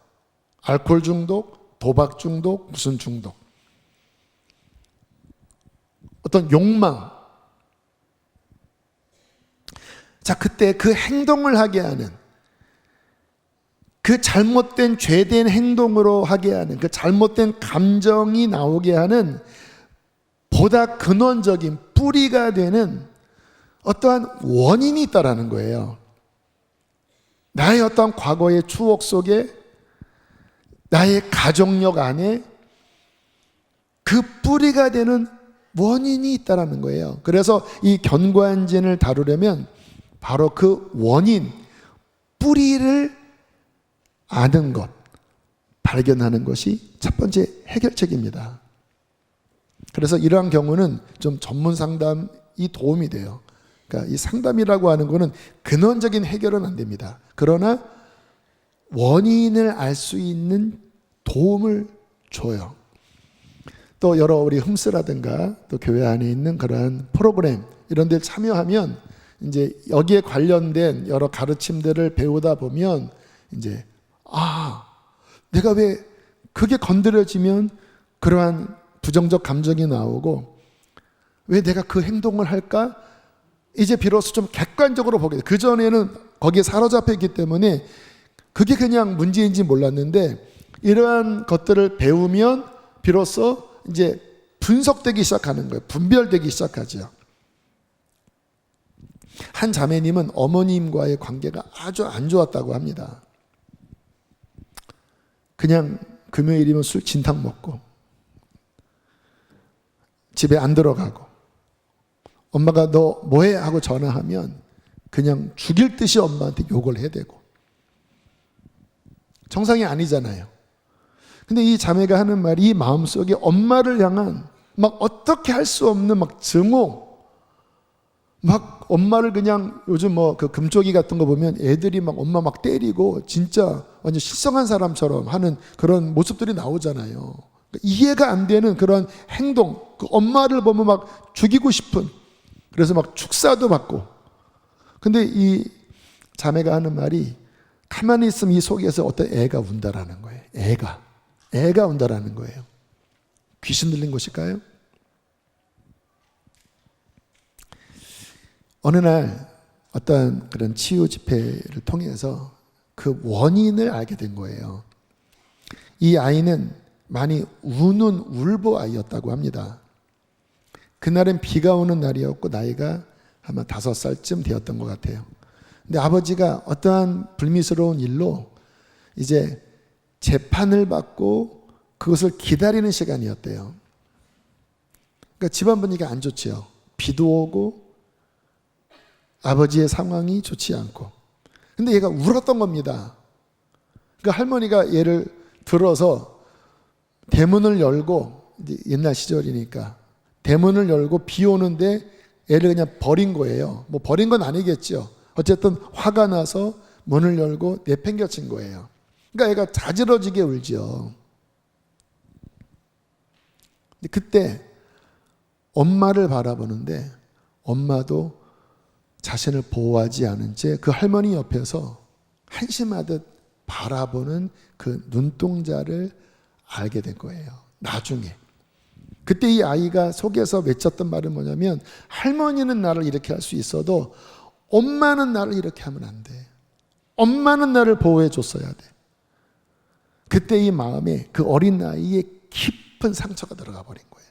알코올 중독, 도박 중독, 무슨 중독. 어떤 욕망. 자, 그때 그 행동을 하게 하는, 그 잘못된 죄된 행동으로 하게 하는, 그 잘못된 감정이 나오게 하는 보다 근원적인 뿌리가 되는 어떠한 원인이 있다라는 거예요. 나의 어떠한 과거의 추억 속에, 나의 가족력 안에 그 뿌리가 되는 원인이 있다라는 거예요. 그래서 이 견고한진을 다루려면 바로 그 원인, 뿌리를 아는 것, 발견하는 것이 첫 번째 해결책입니다. 그래서 이러한 경우는 좀 전문 상담이 도움이 돼요. 그러니까 이 상담이라고 하는 것은 근원적인 해결은 안 됩니다. 그러나 원인을 알 수 있는 도움을 줘요. 또 여러 우리 흠스라든가 또 교회 안에 있는 그러한 프로그램 이런 데 참여하면 이제 여기에 관련된 여러 가르침들을 배우다 보면 이제 내가 왜 그게 건드려지면 그러한 부정적 감정이 나오고 왜 내가 그 행동을 할까? 이제 비로소 좀 객관적으로 보게 돼. 그전에는 거기에 사로잡혀 있기 때문에 그게 그냥 문제인지 몰랐는데 이러한 것들을 배우면 비로소 이제 분석되기 시작하는 거예요. 분별되기 시작하죠. 한 자매님은 어머님과의 관계가 아주 안 좋았다고 합니다. 그냥 금요일이면 술 진탕 먹고 집에 안 들어가고 엄마가 너 뭐해? 하고 전화하면 그냥 죽일 듯이 엄마한테 욕을 해대고 정상이 아니잖아요. 근데 이 자매가 하는 말이 이 마음속에 엄마를 향한 막 어떻게 할 수 없는 막 증오, 막 엄마를 그냥 요즘 뭐 그 금쪽이 같은 거 보면 애들이 막 엄마 막 때리고 진짜 완전 실성한 사람처럼 하는 그런 모습들이 나오잖아요. 그러니까 이해가 안 되는 그런 행동, 그 엄마를 보면 막 죽이고 싶은, 그래서 막 축사도 받고. 근데 이 자매가 하는 말이 가만히 있으면 이 속에서 어떤 애가 운다라는 거예요. 애가 운다라는 거예요. 귀신 들린 것일까요? 어느 날 어떤 그런 치유 집회를 통해서 그 원인을 알게 된 거예요. 이 아이는 많이 우는 울보 아이였다고 합니다. 그날은 비가 오는 날이었고 나이가 아마 5살쯤 되었던 것 같아요. 근데 아버지가 어떠한 불미스러운 일로 이제 재판을 받고 그것을 기다리는 시간이었대요. 그러니까 집안 분위기가 안 좋지요. 비도 오고 아버지의 상황이 좋지 않고. 근데 얘가 울었던 겁니다. 그러니까 할머니가 얘를 들어서 대문을 열고, 이제 옛날 시절이니까 대문을 열고 비 오는데 애를 그냥 버린 거예요. 뭐 버린 건 아니겠죠. 어쨌든 화가 나서 문을 열고 내팽겨친 거예요. 그러니까 애가 자지러지게 울죠. 근데 그때 엄마를 바라보는데 엄마도 자신을 보호하지 않은 채 그 할머니 옆에서 한심하듯 바라보는 그 눈동자를 알게 된 거예요. 나중에. 그때 이 아이가 속에서 외쳤던 말은 뭐냐면 할머니는 나를 이렇게 할 수 있어도 엄마는 나를 이렇게 하면 안 돼. 엄마는 나를 보호해 줬어야 돼. 그때 이 마음에 그 어린 나이에 깊은 상처가 들어가 버린 거예요.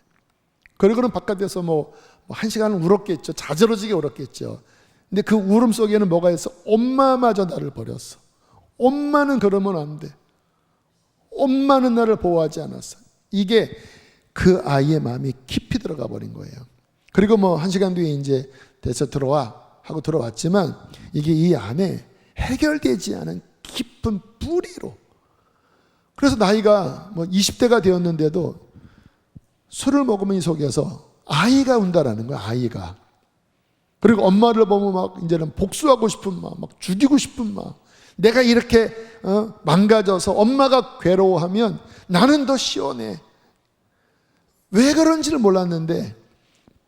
그리고는 바깥에서 뭐 1시간은 울었겠죠. 자지러지게 울었겠죠. 근데 그 울음 속에는 뭐가 있어? 엄마마저 나를 버렸어. 엄마는 그러면 안 돼. 엄마는 나를 보호하지 않았어. 이게 그 아이의 마음이 깊이 들어가 버린 거예요. 그리고 뭐 1시간 뒤에 이제 돼서 들어와 하고 들어왔지만 이게 이 안에 해결되지 않은 깊은 뿌리로. 그래서 나이가 뭐 20대가 되었는데도 술을 먹으면 이 속에서 아이가 운다라는 거야, 아이가. 그리고 엄마를 보면 막 이제는 복수하고 싶은 마음, 막 죽이고 싶은 마음. 내가 이렇게 망가져서 엄마가 괴로워하면 나는 더 시원해. 왜 그런지를 몰랐는데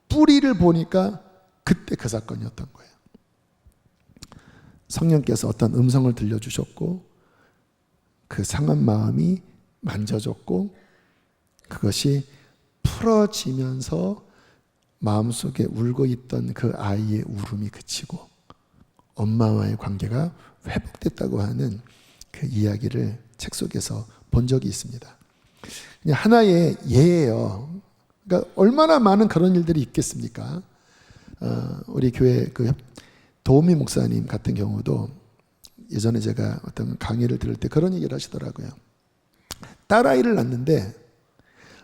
뿌리를 보니까 그때 그 사건이었던 거예요. 성령께서 어떤 음성을 들려주셨고 그 상한 마음이 만져졌고 그것이 풀어지면서 마음속에 울고 있던 그 아이의 울음이 그치고 엄마와의 관계가 회복됐다고 하는 그 이야기를 책 속에서 본 적이 있습니다. 그냥 하나의 예예요. 그러니까 얼마나 많은 그런 일들이 있겠습니까? 우리 교회 그 도우미 목사님 같은 경우도 예전에 제가 어떤 강의를 들을 때 그런 얘기를 하시더라고요. 딸아이를 낳는데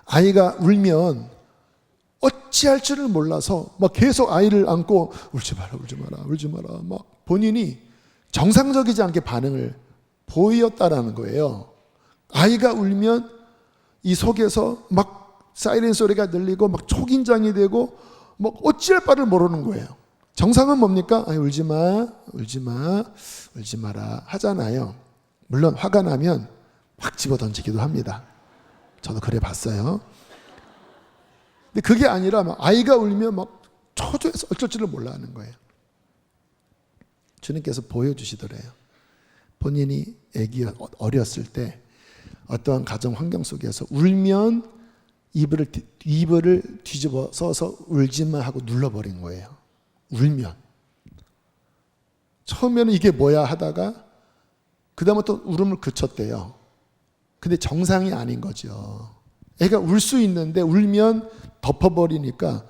아이가 울면 어찌할 줄을 몰라서 막 계속 아이를 안고 울지 마라, 울지 마라, 울지 마라. 막 본인이 정상적이지 않게 반응을 보였다라는 거예요. 아이가 울면 이 속에서 막 사이렌 소리가 들리고 막 초긴장이 되고 막 어찌할 바를 모르는 거예요. 정상은 뭡니까? 아이, 울지 마, 울지 마, 울지 마라 하잖아요. 물론 화가 나면 확 집어 던지기도 합니다. 저도 그래 봤어요. 근데 그게 아니라 막 아이가 울면 막 초조해서 어쩔 줄을 몰라 하는 거예요. 주님께서 보여주시더래요. 본인이 어렸을 때 어떠한 가정 환경 속에서 울면 이불을 뒤집어 써서 울지마 하고 눌러버린 거예요. 울면. 처음에는 이게 뭐야 하다가 그 다음부터 울음을 그쳤대요. 근데 정상이 아닌 거죠. 애가 울 수 있는데 울면 덮어버리니까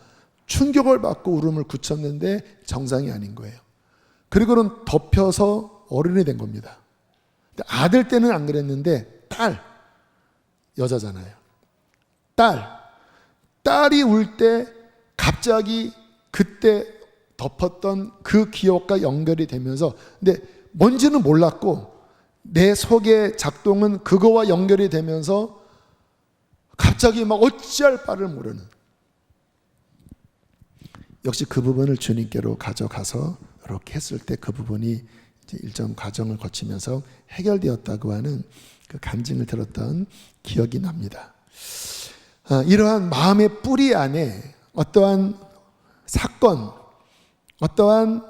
충격을 받고 울음을 그쳤는데 정상이 아닌 거예요. 그리고는 덮여서 어른이 된 겁니다. 아들 때는 안 그랬는데 딸, 여자잖아요. 딸이 울 때 갑자기 그때 덮었던 그 기억과 연결이 되면서 근데 뭔지는 몰랐고 내 속의 작동은 그거와 연결이 되면서 갑자기 막 어찌할 바를 모르는, 역시 그 부분을 주님께로 가져가서 이렇게 했을 때 그 부분이 이제 일정 과정을 거치면서 해결되었다고 하는 그 간증을 들었던 기억이 납니다. 이러한 마음의 뿌리 안에 어떠한 사건, 어떠한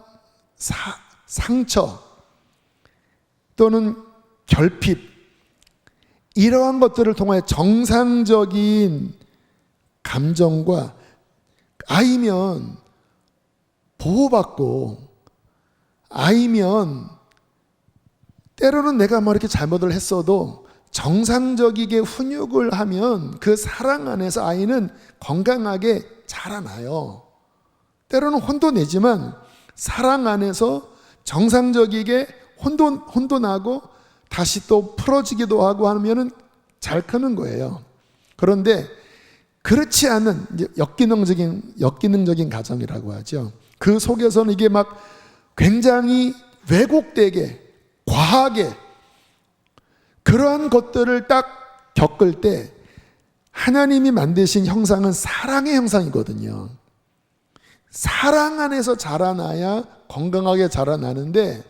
상처 또는 결핍, 이러한 것들을 통해 정상적인 감정과, 아이면 보호받고, 아이면 때로는 내가 뭐 이렇게 잘못을 했어도 정상적이게 훈육을 하면 그 사랑 안에서 아이는 건강하게 자라나요. 때로는 혼도 내지만 사랑 안에서 정상적이게 혼도 나고 다시 또 풀어지기도 하고 하면은 잘 크는 거예요. 그런데 그렇지 않은 역기능적인 가정이라고 하죠. 그 속에서는 이게 막 굉장히 왜곡되게, 과하게 그러한 것들을 딱 겪을 때 하나님이 만드신 형상은 사랑의 형상이거든요. 사랑 안에서 자라나야 건강하게 자라나는데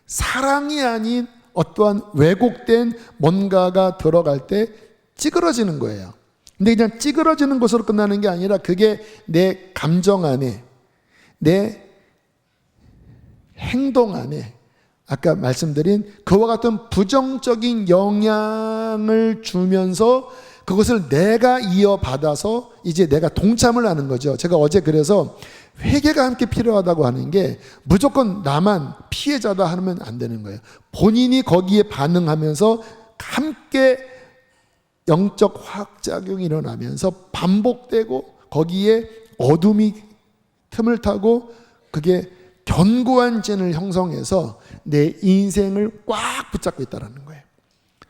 사랑이 아닌 어떠한 왜곡된 뭔가가 들어갈 때 찌그러지는 거예요. 근데 그냥 찌그러지는 것으로 끝나는 게 아니라 그게 내 감정 안에, 내 행동 안에 아까 말씀드린 그와 같은 부정적인 영향을 주면서 그것을 내가 이어받아서 이제 내가 동참을 하는 거죠. 제가 어제 그래서 회개가 함께 필요하다고 하는 게 무조건 나만 피해자다 하면 안 되는 거예요. 본인이 거기에 반응하면서 함께 영적 화학작용이 일어나면서 반복되고 거기에 어둠이 틈을 타고 그게 견고한 찐을 형성해서 내 인생을 꽉 붙잡고 있다는 거예요.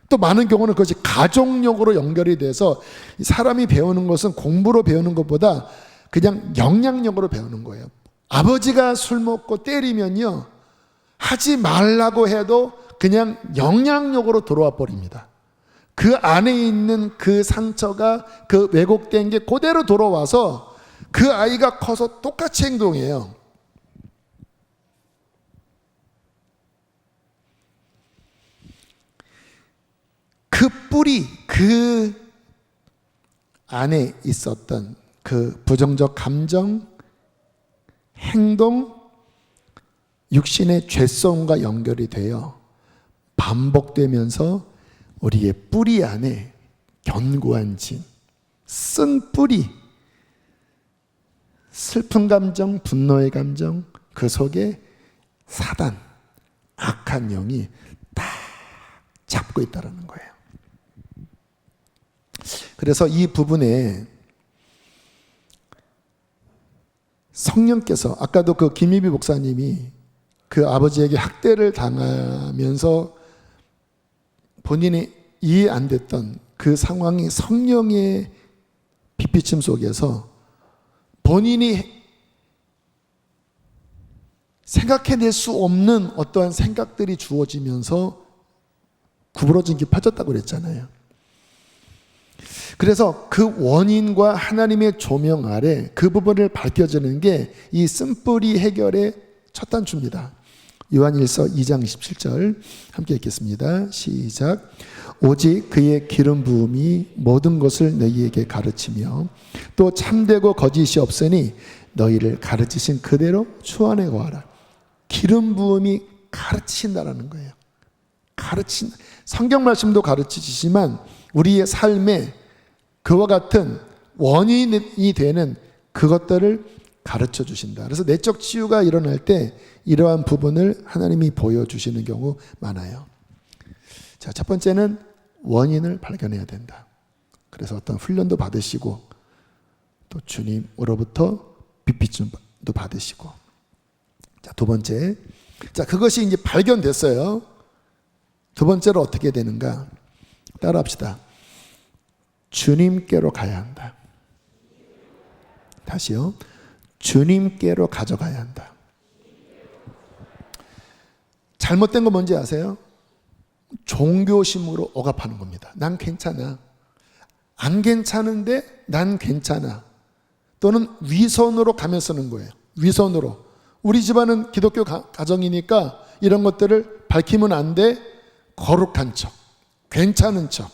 또 많은 경우는 그것이 가족력으로 연결이 돼서 사람이 배우는 것은 공부로 배우는 것보다 그냥 영향력으로 배우는 거예요. 아버지가 술 먹고 때리면요, 하지 말라고 해도 그냥 영향력으로 들어와 버립니다. 그 안에 있는 그 상처가, 그 왜곡된 게 그대로 들어와서 그 아이가 커서 똑같이 행동해요. 그 뿌리, 그 안에 있었던 그 부정적 감정, 행동, 육신의 죄성과 연결이 되어 반복되면서 우리의 뿌리 안에 견고한 진, 쓴 뿌리, 슬픈 감정, 분노의 감정, 그 속에 사단, 악한 영이 딱 잡고 있다는 거예요. 그래서 이 부분에 성령께서, 아까도 그 김희비 목사님이 그 아버지에게 학대를 당하면서 본인이 이해 안 됐던 그 상황이 성령의 빛비침 속에서 본인이 생각해낼 수 없는 어떠한 생각들이 주어지면서 구부러진 게 펴졌다고 그랬잖아요. 그래서 그 원인과 하나님의 조명 아래 그 부분을 밝혀주는 게 이 쓴뿌리 해결의 첫 단추입니다. 요한일서 2장 17절 함께 읽겠습니다. 시작. 오직 그의 기름 부음이 모든 것을 너희에게 가르치며 또 참되고 거짓이 없으니 너희를 가르치신 그대로 주 안에 거하라. 기름 부음이 가르치신다라는 거예요. 성경 말씀도 가르치시지만 우리의 삶에 그와 같은 원인이 되는 그것들을 가르쳐 주신다. 그래서 내적 치유가 일어날 때 이러한 부분을 하나님이 보여주시는 경우 많아요. 자, 첫 번째는 원인을 발견해야 된다. 그래서 어떤 훈련도 받으시고 또 주님으로부터 빛비춤도 받으시고. 자, 두 번째. 자, 그것이 이제 발견됐어요. 두 번째로 어떻게 되는가? 따라합시다. 주님께로 가야 한다. 다시요. 주님께로 가져가야 한다. 잘못된 거 뭔지 아세요? 종교심으로 억압하는 겁니다. 난 괜찮아. 안 괜찮은데 난 괜찮아. 또는 위선으로 가면 쓰는 거예요. 위선으로. 우리 집안은 기독교 가정이니까 이런 것들을 밝히면 안 돼. 거룩한 척, 괜찮은 척.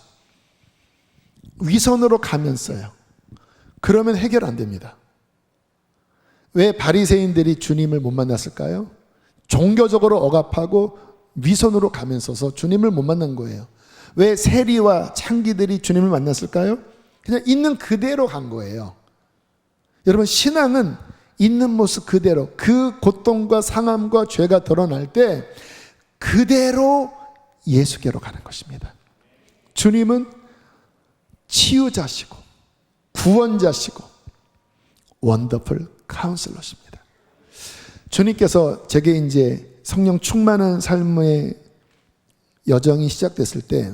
위선으로 가면 써요. 그러면 해결 안 됩니다. 왜 바리새인들이 주님을 못 만났을까요? 종교적으로 억압하고 위선으로 가면서서 주님을 못 만난 거예요. 왜 세리와 창기들이 주님을 만났을까요? 그냥 있는 그대로 간 거예요. 여러분, 신앙은 있는 모습 그대로, 그 고통과 상함과 죄가 드러날 때 그대로 예수께로 가는 것입니다. 주님은 치유자시고 구원자시고 원더풀 카운슬러십니다. 주님께서 제게 이제 성령 충만한 삶의 여정이 시작됐을 때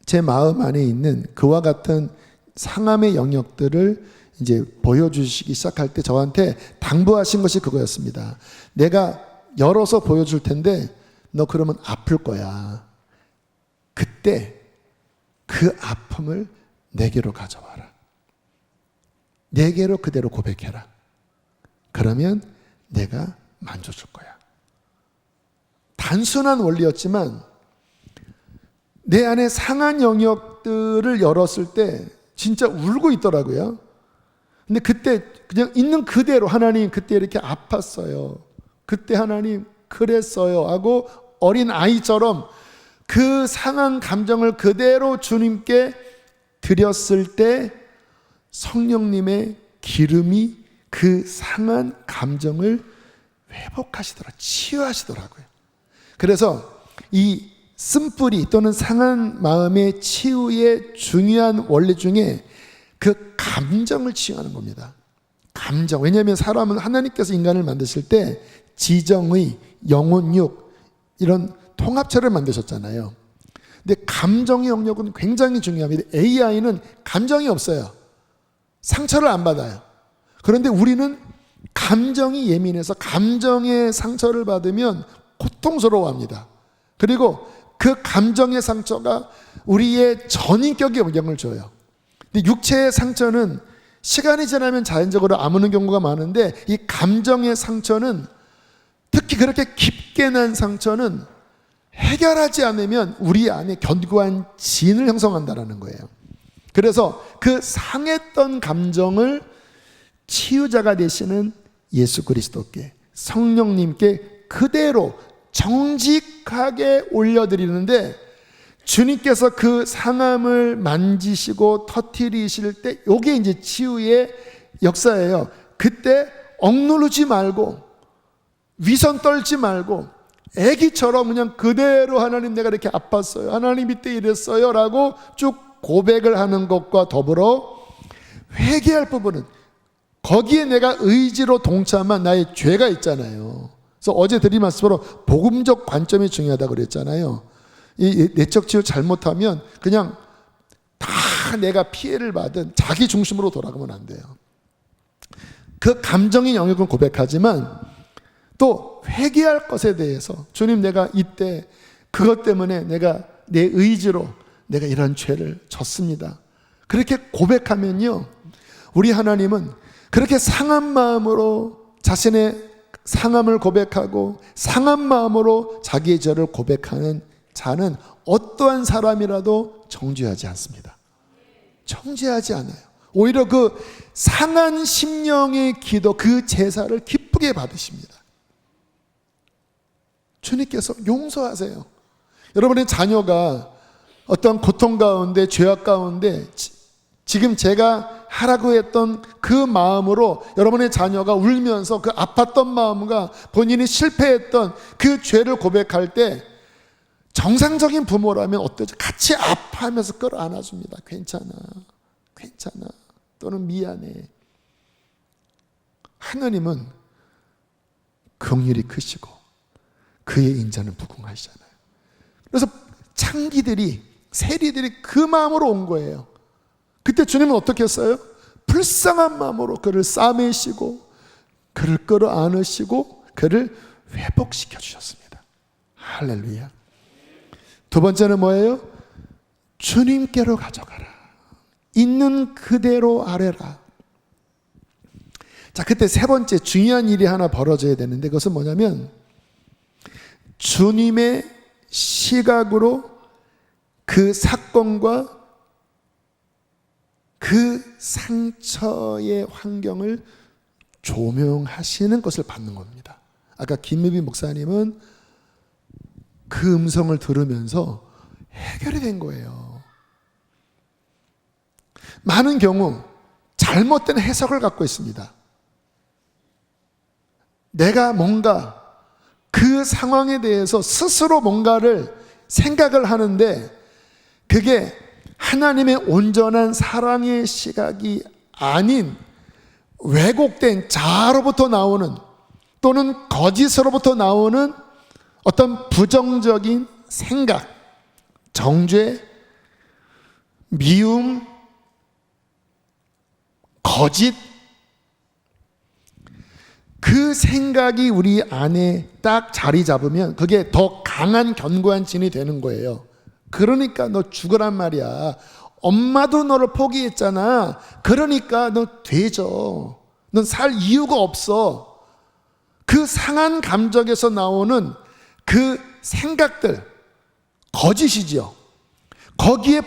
제 마음 안에 있는 그와 같은 상함의 영역들을 이제 보여주시기 시작할 때 저한테 당부하신 것이 그거였습니다. 내가 열어서 보여줄 텐데 너 그러면 아플 거야. 그때 그 아픔을 내게로 가져와라. 내게로 그대로 고백해라. 그러면 내가 만져줄 거야. 단순한 원리였지만 내 안에 상한 영역들을 열었을 때 진짜 울고 있더라고요. 근데 그때 그냥 있는 그대로 하나님 그때 이렇게 아팠어요. 그때 하나님 그랬어요 하고 어린 아이처럼 그 상한 감정을 그대로 주님께 드렸을 때 성령님의 기름이 그 상한 감정을 회복하시더라고요. 치유하시더라고요. 그래서 이 쓴뿌리 또는 상한 마음의 치유의 중요한 원리 중에 그 감정을 치유하는 겁니다. 감정. 왜냐하면 사람은 하나님께서 인간을 만드실 때 지정의, 영혼육 이런 통합체를 만드셨잖아요. 근데 감정의 영역은 굉장히 중요합니다. AI는 감정이 없어요. 상처를 안 받아요. 그런데 우리는 감정이 예민해서 감정의 상처를 받으면 고통스러워합니다. 그리고 그 감정의 상처가 우리의 전인격에 영향을 줘요. 근데 육체의 상처는 시간이 지나면 자연적으로 아무는 경우가 많은데 이 감정의 상처는 특히 그렇게 깊게 난 상처는 해결하지 않으면 우리 안에 견고한 진을 형성한다는 거예요. 그래서 그 상했던 감정을 치유자가 되시는 예수 그리스도께 성령님께 그대로 정직하게 올려드리는데 주님께서 그 상함을 만지시고 터뜨리실 때 이게 이제 치유의 역사예요. 그때 억누르지 말고 위선 떨지 말고 애기처럼 그냥 그대로 하나님 내가 이렇게 아팠어요. 하나님 이때 이랬어요 라고 쭉 고백을 하는 것과 더불어 회개할 부분은 거기에 내가 의지로 동참한 나의 죄가 있잖아요. 그래서 어제 드린 말씀으로 복음적 관점이 중요하다고 그랬잖아요. 이 내적 치유 잘못하면 그냥 다 내가 피해를 받은 자기 중심으로 돌아가면 안 돼요. 그 감정의 영역은 고백하지만 또 회개할 것에 대해서 주님, 내가 이때 그것 때문에 내가 내 의지로 내가 이런 죄를 졌습니다. 그렇게 고백하면요, 우리 하나님은 그렇게 상한 마음으로 자신의 상함을 고백하고 상한 마음으로 자기의 죄를 고백하는 자는 어떠한 사람이라도 정죄하지 않습니다. 정죄하지 않아요. 오히려 그 상한 심령의 기도, 그 제사를 기쁘게 받으십니다. 주님께서 용서하세요. 여러분의 자녀가 어떤 고통 가운데, 죄악 가운데 지금 제가 하라고 했던 그 마음으로 여러분의 자녀가 울면서 그 아팠던 마음과 본인이 실패했던 그 죄를 고백할 때 정상적인 부모라면 어떠죠? 같이 아파하면서 끌어안아줍니다. 괜찮아, 괜찮아, 또는 미안해. 하나님은 긍휼이 크시고 그의 인자는 무궁하시잖아요. 그래서 창기들이, 세리들이 그 마음으로 온 거예요. 그때 주님은 어떻게 했어요? 불쌍한 마음으로 그를 싸매시고 그를 끌어안으시고 그를 회복시켜 주셨습니다. 할렐루야. 두 번째는 뭐예요? 주님께로 가져가라. 있는 그대로 아뢰라. 자, 그때 세 번째 중요한 일이 하나 벌어져야 되는데 그것은 뭐냐면 주님의 시각으로 그 사건과 그 상처의 환경을 조명하시는 것을 받는 겁니다. 아까 김미비 목사님은 그 음성을 들으면서 해결이 된 거예요. 많은 경우 잘못된 해석을 갖고 있습니다. 내가 뭔가 그 상황에 대해서 스스로 뭔가를 생각을 하는데 그게 하나님의 온전한 사랑의 시각이 아닌 왜곡된 자아로부터 나오는 또는 거짓으로부터 나오는 어떤 부정적인 생각, 정죄, 미움, 거짓, 그 생각이 우리 안에 딱 자리 잡으면 그게 더 강한 견고한 진이 되는 거예요. 그러니까 너 죽으란 말이야. 엄마도 너를 포기했잖아. 그러니까 너 되죠. 넌 살 이유가 없어. 그 상한 감정에서 나오는 그 생각들, 거짓이지요. 거기에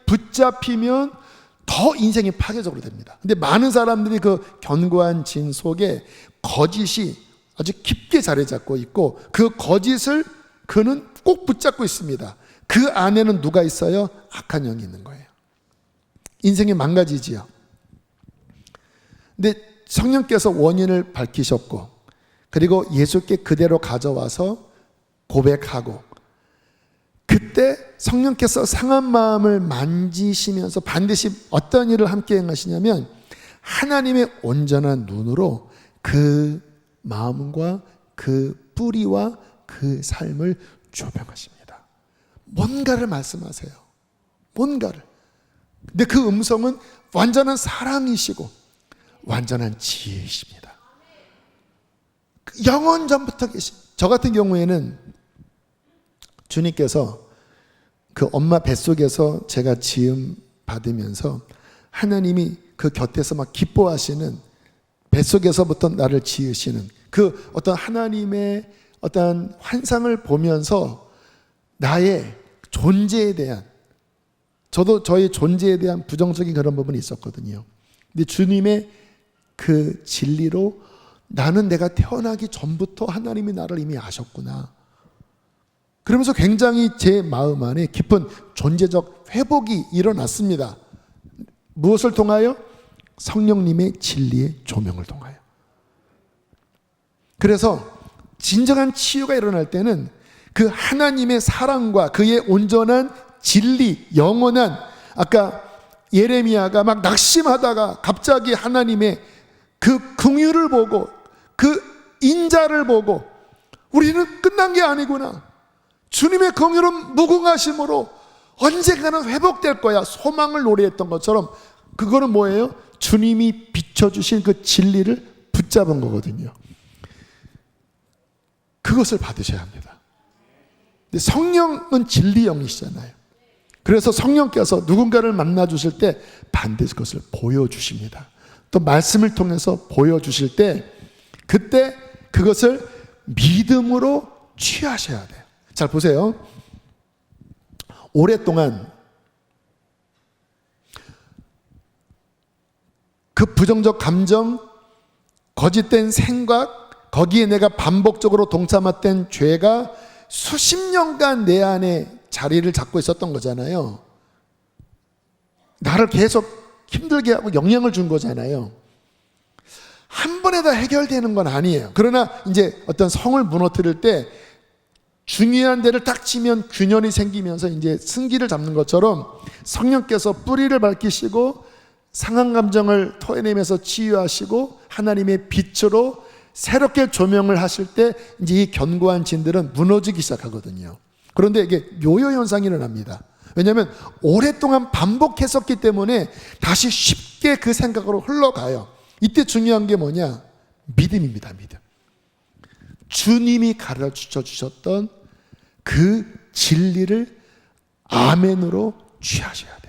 붙잡히면 더 인생이 파괴적으로 됩니다. 근데 많은 사람들이 그 견고한 진 속에 거짓이 아주 깊게 자리 잡고 있고 그 거짓을 그는 꼭 붙잡고 있습니다. 그 안에는 누가 있어요? 악한 영이 있는 거예요. 인생이 망가지지요. 근데 성령께서 원인을 밝히셨고 그리고 예수께 그대로 가져와서 고백하고 그때 성령께서 상한 마음을 만지시면서 반드시 어떤 일을 함께 행하시냐면 하나님의 온전한 눈으로 그 마음과 그 뿌리와 그 삶을 조명하십니다. 뭔가를 말씀하세요. 뭔가를. 근데 그 음성은 완전한 사랑이시고 완전한 지혜이십니다. 영원 전부터 계신. 저 같은 경우에는 주님께서 그 엄마 뱃속에서 제가 지음 받으면서 하나님이 그 곁에서 막 기뻐하시는 뱃속에서부터 나를 지으시는 그 어떤 하나님의 어떤 환상을 보면서 나의 존재에 대한, 저도 저의 존재에 대한 부정적인 그런 부분이 있었거든요. 근데 주님의 그 진리로 나는 내가 태어나기 전부터 하나님이 나를 이미 아셨구나. 그러면서 굉장히 제 마음 안에 깊은 존재적 회복이 일어났습니다. 무엇을 통하여? 성령님의 진리의 조명을 통하여. 그래서 진정한 치유가 일어날 때는 그 하나님의 사랑과 그의 온전한 진리, 영원한, 아까 예레미야가 막 낙심하다가 갑자기 하나님의 그 긍휼을 보고 그 인자를 보고 우리는 끝난 게 아니구나, 주님의 긍휼은 무궁하심으로 언젠가는 회복될 거야, 소망을 노래했던 것처럼, 그거는 뭐예요? 주님이 비춰주신 그 진리를 붙잡은 거거든요. 그것을 받으셔야 합니다. 근데 성령은 진리 영이시잖아요. 그래서 성령께서 누군가를 만나 주실 때 반드시 그것을 보여주십니다. 또 말씀을 통해서 보여주실 때 그때 그것을 믿음으로 취하셔야 돼요. 잘 보세요. 오랫동안 그 부정적 감정, 거짓된 생각, 거기에 내가 반복적으로 동참했던 죄가 수십 년간 내 안에 자리를 잡고 있었던 거잖아요. 나를 계속 힘들게 하고 영향을 준 거잖아요. 한 번에 다 해결되는 건 아니에요. 그러나 이제 어떤 성을 무너뜨릴 때 중요한 데를 딱 치면 균열이 생기면서 이제 승기를 잡는 것처럼 성령께서 뿌리를 밝히시고 상한 감정을 토해내면서 치유하시고 하나님의 빛으로 새롭게 조명을 하실 때 이제 이 견고한 진들은 무너지기 시작하거든요. 그런데 이게 요요 현상이 일어납니다. 왜냐하면 오랫동안 반복했었기 때문에 다시 쉽게 그 생각으로 흘러가요. 이때 중요한 게 뭐냐? 믿음입니다. 믿음. 주님이 가르쳐 주셨던 그 진리를 아멘으로 취하셔야 돼요.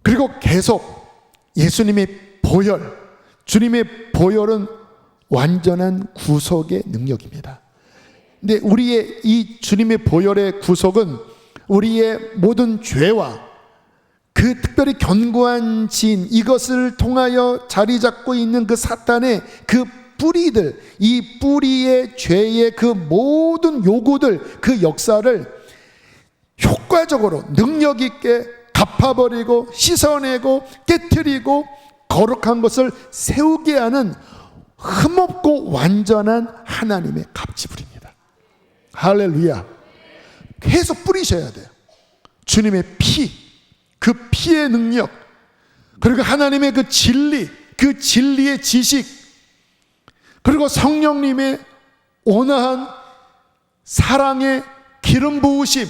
그리고 계속 예수님의 보혈, 주님의 보혈은 완전한 구속의 능력입니다. 근데 우리의 이 주님의 보혈의 구속은 우리의 모든 죄와 그 특별히 견고한 진, 이것을 통하여 자리 잡고 있는 그 사탄의 그 뿌리들, 이 뿌리의 죄의 그 모든 요구들, 그 역사를 효과적으로 능력 있게 갚아버리고 씻어내고 깨트리고 거룩한 것을 세우게 하는 흠없고 완전한 하나님의 갑지불입니다. 할렐루야. 계속 뿌리셔야 돼요. 주님의 피, 그 피의 능력, 그리고 하나님의 그 진리, 그 진리의 지식, 그리고 성령님의 온화한 사랑의 기름 부으심,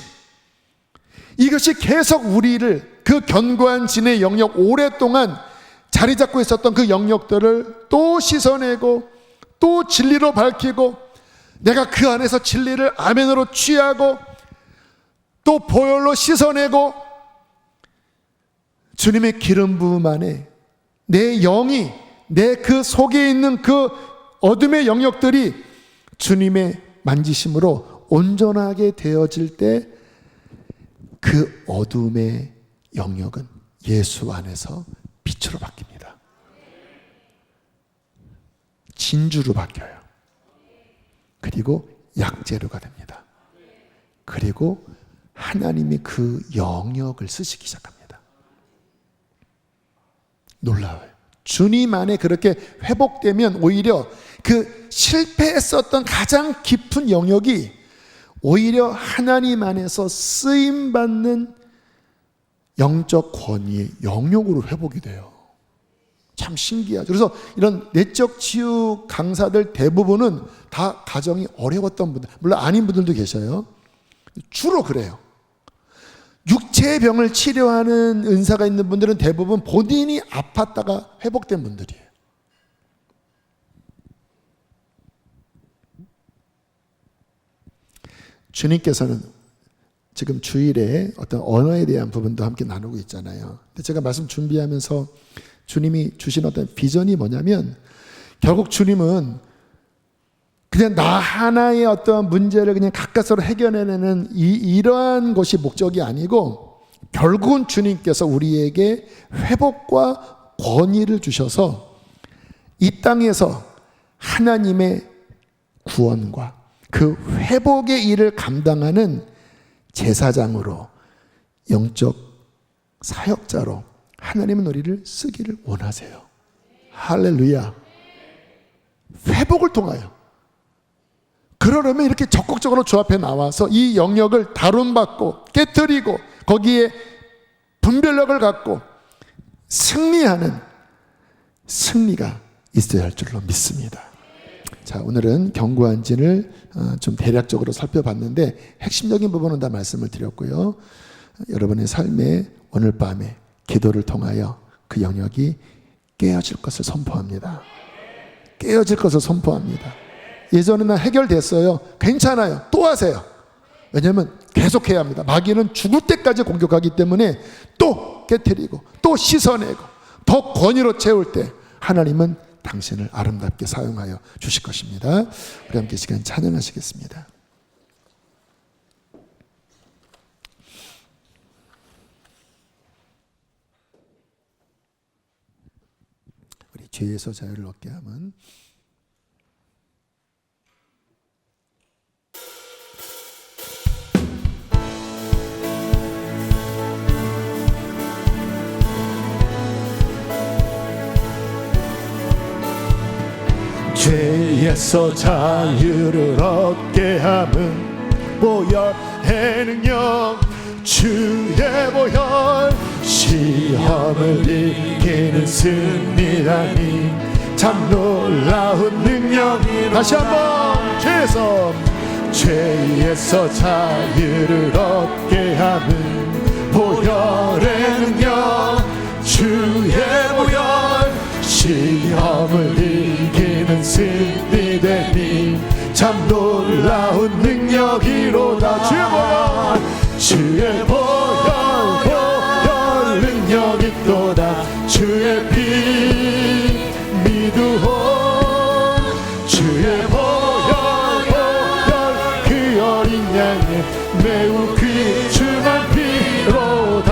이것이 계속 우리를 그 견고한 진의 영역, 오랫동안 자리 잡고 있었던 그 영역들을 또 씻어내고 또 진리로 밝히고 내가 그 안에서 진리를 아멘으로 취하고 또 보혈로 씻어내고 주님의 기름 부음 안에 내 영이, 내 그 속에 있는 그 어둠의 영역들이 주님의 만지심으로 온전하게 되어질 때 그 어둠의 영역은 예수 안에서 빛으로 바뀝니다. 진주로 바뀌어요. 그리고 약재료가 됩니다. 그리고 하나님이 그 영역을 쓰시기 시작합니다. 놀라워요. 주님 안에 그렇게 회복되면 오히려 그 실패했었던 가장 깊은 영역이 오히려 하나님 안에서 쓰임받는 영적 권위의 영역으로 회복이 돼요. 참 신기하죠. 그래서 이런 내적 치유 강사들 대부분은 다 가정이 어려웠던 분들, 물론 아닌 분들도 계셔요. 주로 그래요. 육체의 병을 치료하는 은사가 있는 분들은 대부분 본인이 아팠다가 회복된 분들이에요. 주님께서는 지금 주일에 어떤 언어에 대한 부분도 함께 나누고 있잖아요. 근데 제가 말씀 준비하면서 주님이 주신 어떤 비전이 뭐냐면 결국 주님은 그냥 나 하나의 어떤 문제를 그냥 가까스로 해결해내는 이러한 것이 목적이 아니고 결국은 주님께서 우리에게 회복과 권위를 주셔서 이 땅에서 하나님의 구원과 그 회복의 일을 감당하는 제사장으로 영적 사역자로 하나님은 우리를 쓰기를 원하세요. 할렐루야. 회복을 통하여. 그러려면 이렇게 적극적으로 주 앞에 나와서 이 영역을 다룬받고 깨트리고 거기에 분별력을 갖고 승리하는 승리가 있어야 할 줄로 믿습니다. 자, 오늘은 견고한진을 좀 대략적으로 살펴봤는데 핵심적인 부분은 다 말씀을 드렸고요. 여러분의 삶에 오늘 밤에 기도를 통하여 그 영역이 깨어질 것을 선포합니다. 깨어질 것을 선포합니다. 예전에는 해결됐어요. 괜찮아요. 또 하세요. 왜냐하면 계속해야 합니다. 마귀는 죽을 때까지 공격하기 때문에 또 깨트리고 또 씻어내고 더 권위로 채울 때 하나님은 당신을 아름답게 사용하여 주실 것입니다. 우리 함께 시간 찬양하시겠습니다. 우리 죄에서 자유를 얻게 함은 죄에서 자유를 얻게 함은 보혈의 능력 주의 보혈 시험을 이기는 승리라니 참 놀라운 능력이 다시 한번 죄에서 자유를 얻게 함은 보혈의 능력 주의 보혈 시험을 이기는 승리되니 참 놀라운 능력이로다. 주의 보혈 능력이 있도다. 주의 피 믿으오. 주의 보혈 그 어린 양의 매우 귀중한 피로다.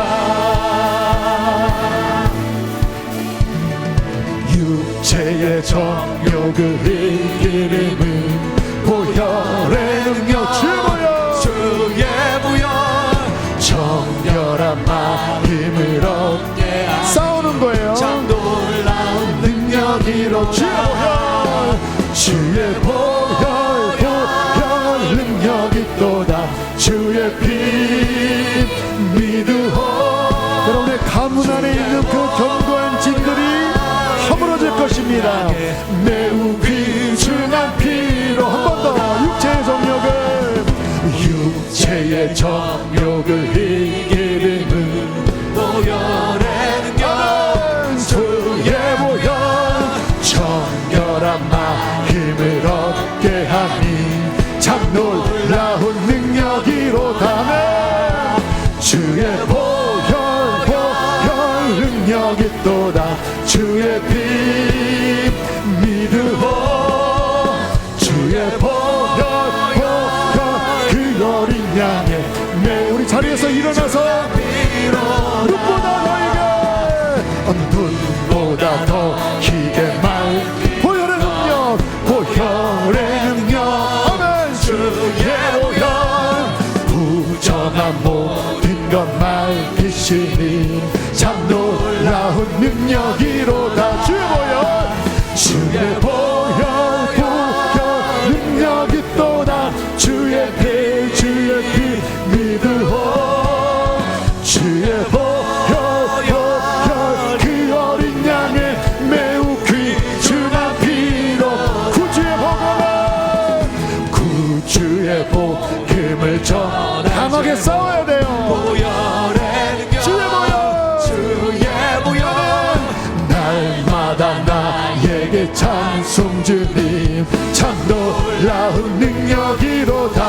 육체의 정욕을 이기는 보혈의 능력 주의 보혈 정결한 마음을 얻게 싸우는 거예요. 참 놀라운 능력이로 주의 보혈 능력이 또다. 주의 피 믿으오. 여러분의 가문 안에 있는 그 견고한 진들이 허물어질 것입니다. 매우 귀중한 피로 한 번 더 육체의 정욕을 이기는 보혈의 능력 주의 보혈 정결한 마음을 얻게 하니 참 놀라운 능력이로다. 주의 보혈 능력이 또다. 주의 피 믿으오. 주의 보혈 그 어린 양의 우리 자리에서 일어나서 눈보다 더 희게 말 보혈의 능력 아멘. 주의 보혈 부정한 모든 것 말기시니 참 놀라운 능력이로다. 주의 보혈 능력이 또다. 주의 피 믿으오. 주의 보혈 그 어린 양의 매우 귀중한 피로 구주의 복음을 전하 강하게 싸워야 돼요. 주의 보혈 날마다 나에게 찬송 주님 참 놀라운 능력이로다.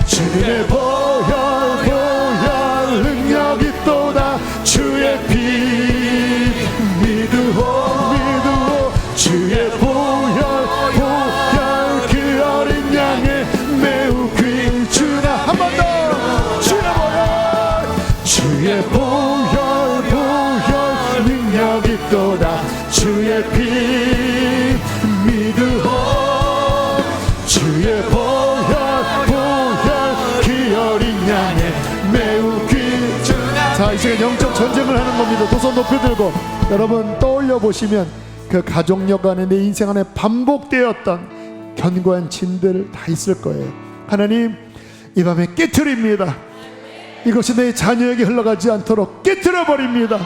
주의 보혈 능력이 또다. 주의 피 믿으오. 주의 보혈 그 어린 양의 매우 귀중한 한 번 더 주의 보혈 능력이 또다. 주의 피 믿으오. 주의 보혈 그 어린 양의 매우 귀중한. 자, 이 시간 영적 전쟁을 하는 겁니다. 두 손 높이 들고 여러분 떠올려 보시면 그 가족력 안에 내 인생 안에 반복되었던 견고한 진들 다 있을 거예요. 하나님 이 밤에 깨트립니다. 이것이 내 자녀에게 흘러가지 않도록 깨뜨려 버립니다.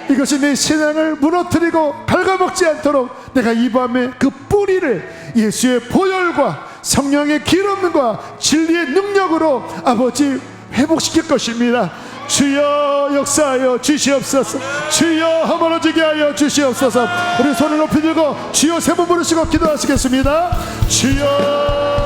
이것이 내 신앙을 무너뜨리고 갉아먹지 않도록 내가 이 밤에 그 뿌리를 예수의 보혈과 성령의 기름과 진리의 능력으로 아버지 회복시킬 것입니다. 주여 역사하여 주시옵소서. 주여 허물어지게 하여 주시옵소서. 우리 손을 높이 들고 주여 세 번 부르시고 기도하시겠습니다. 주여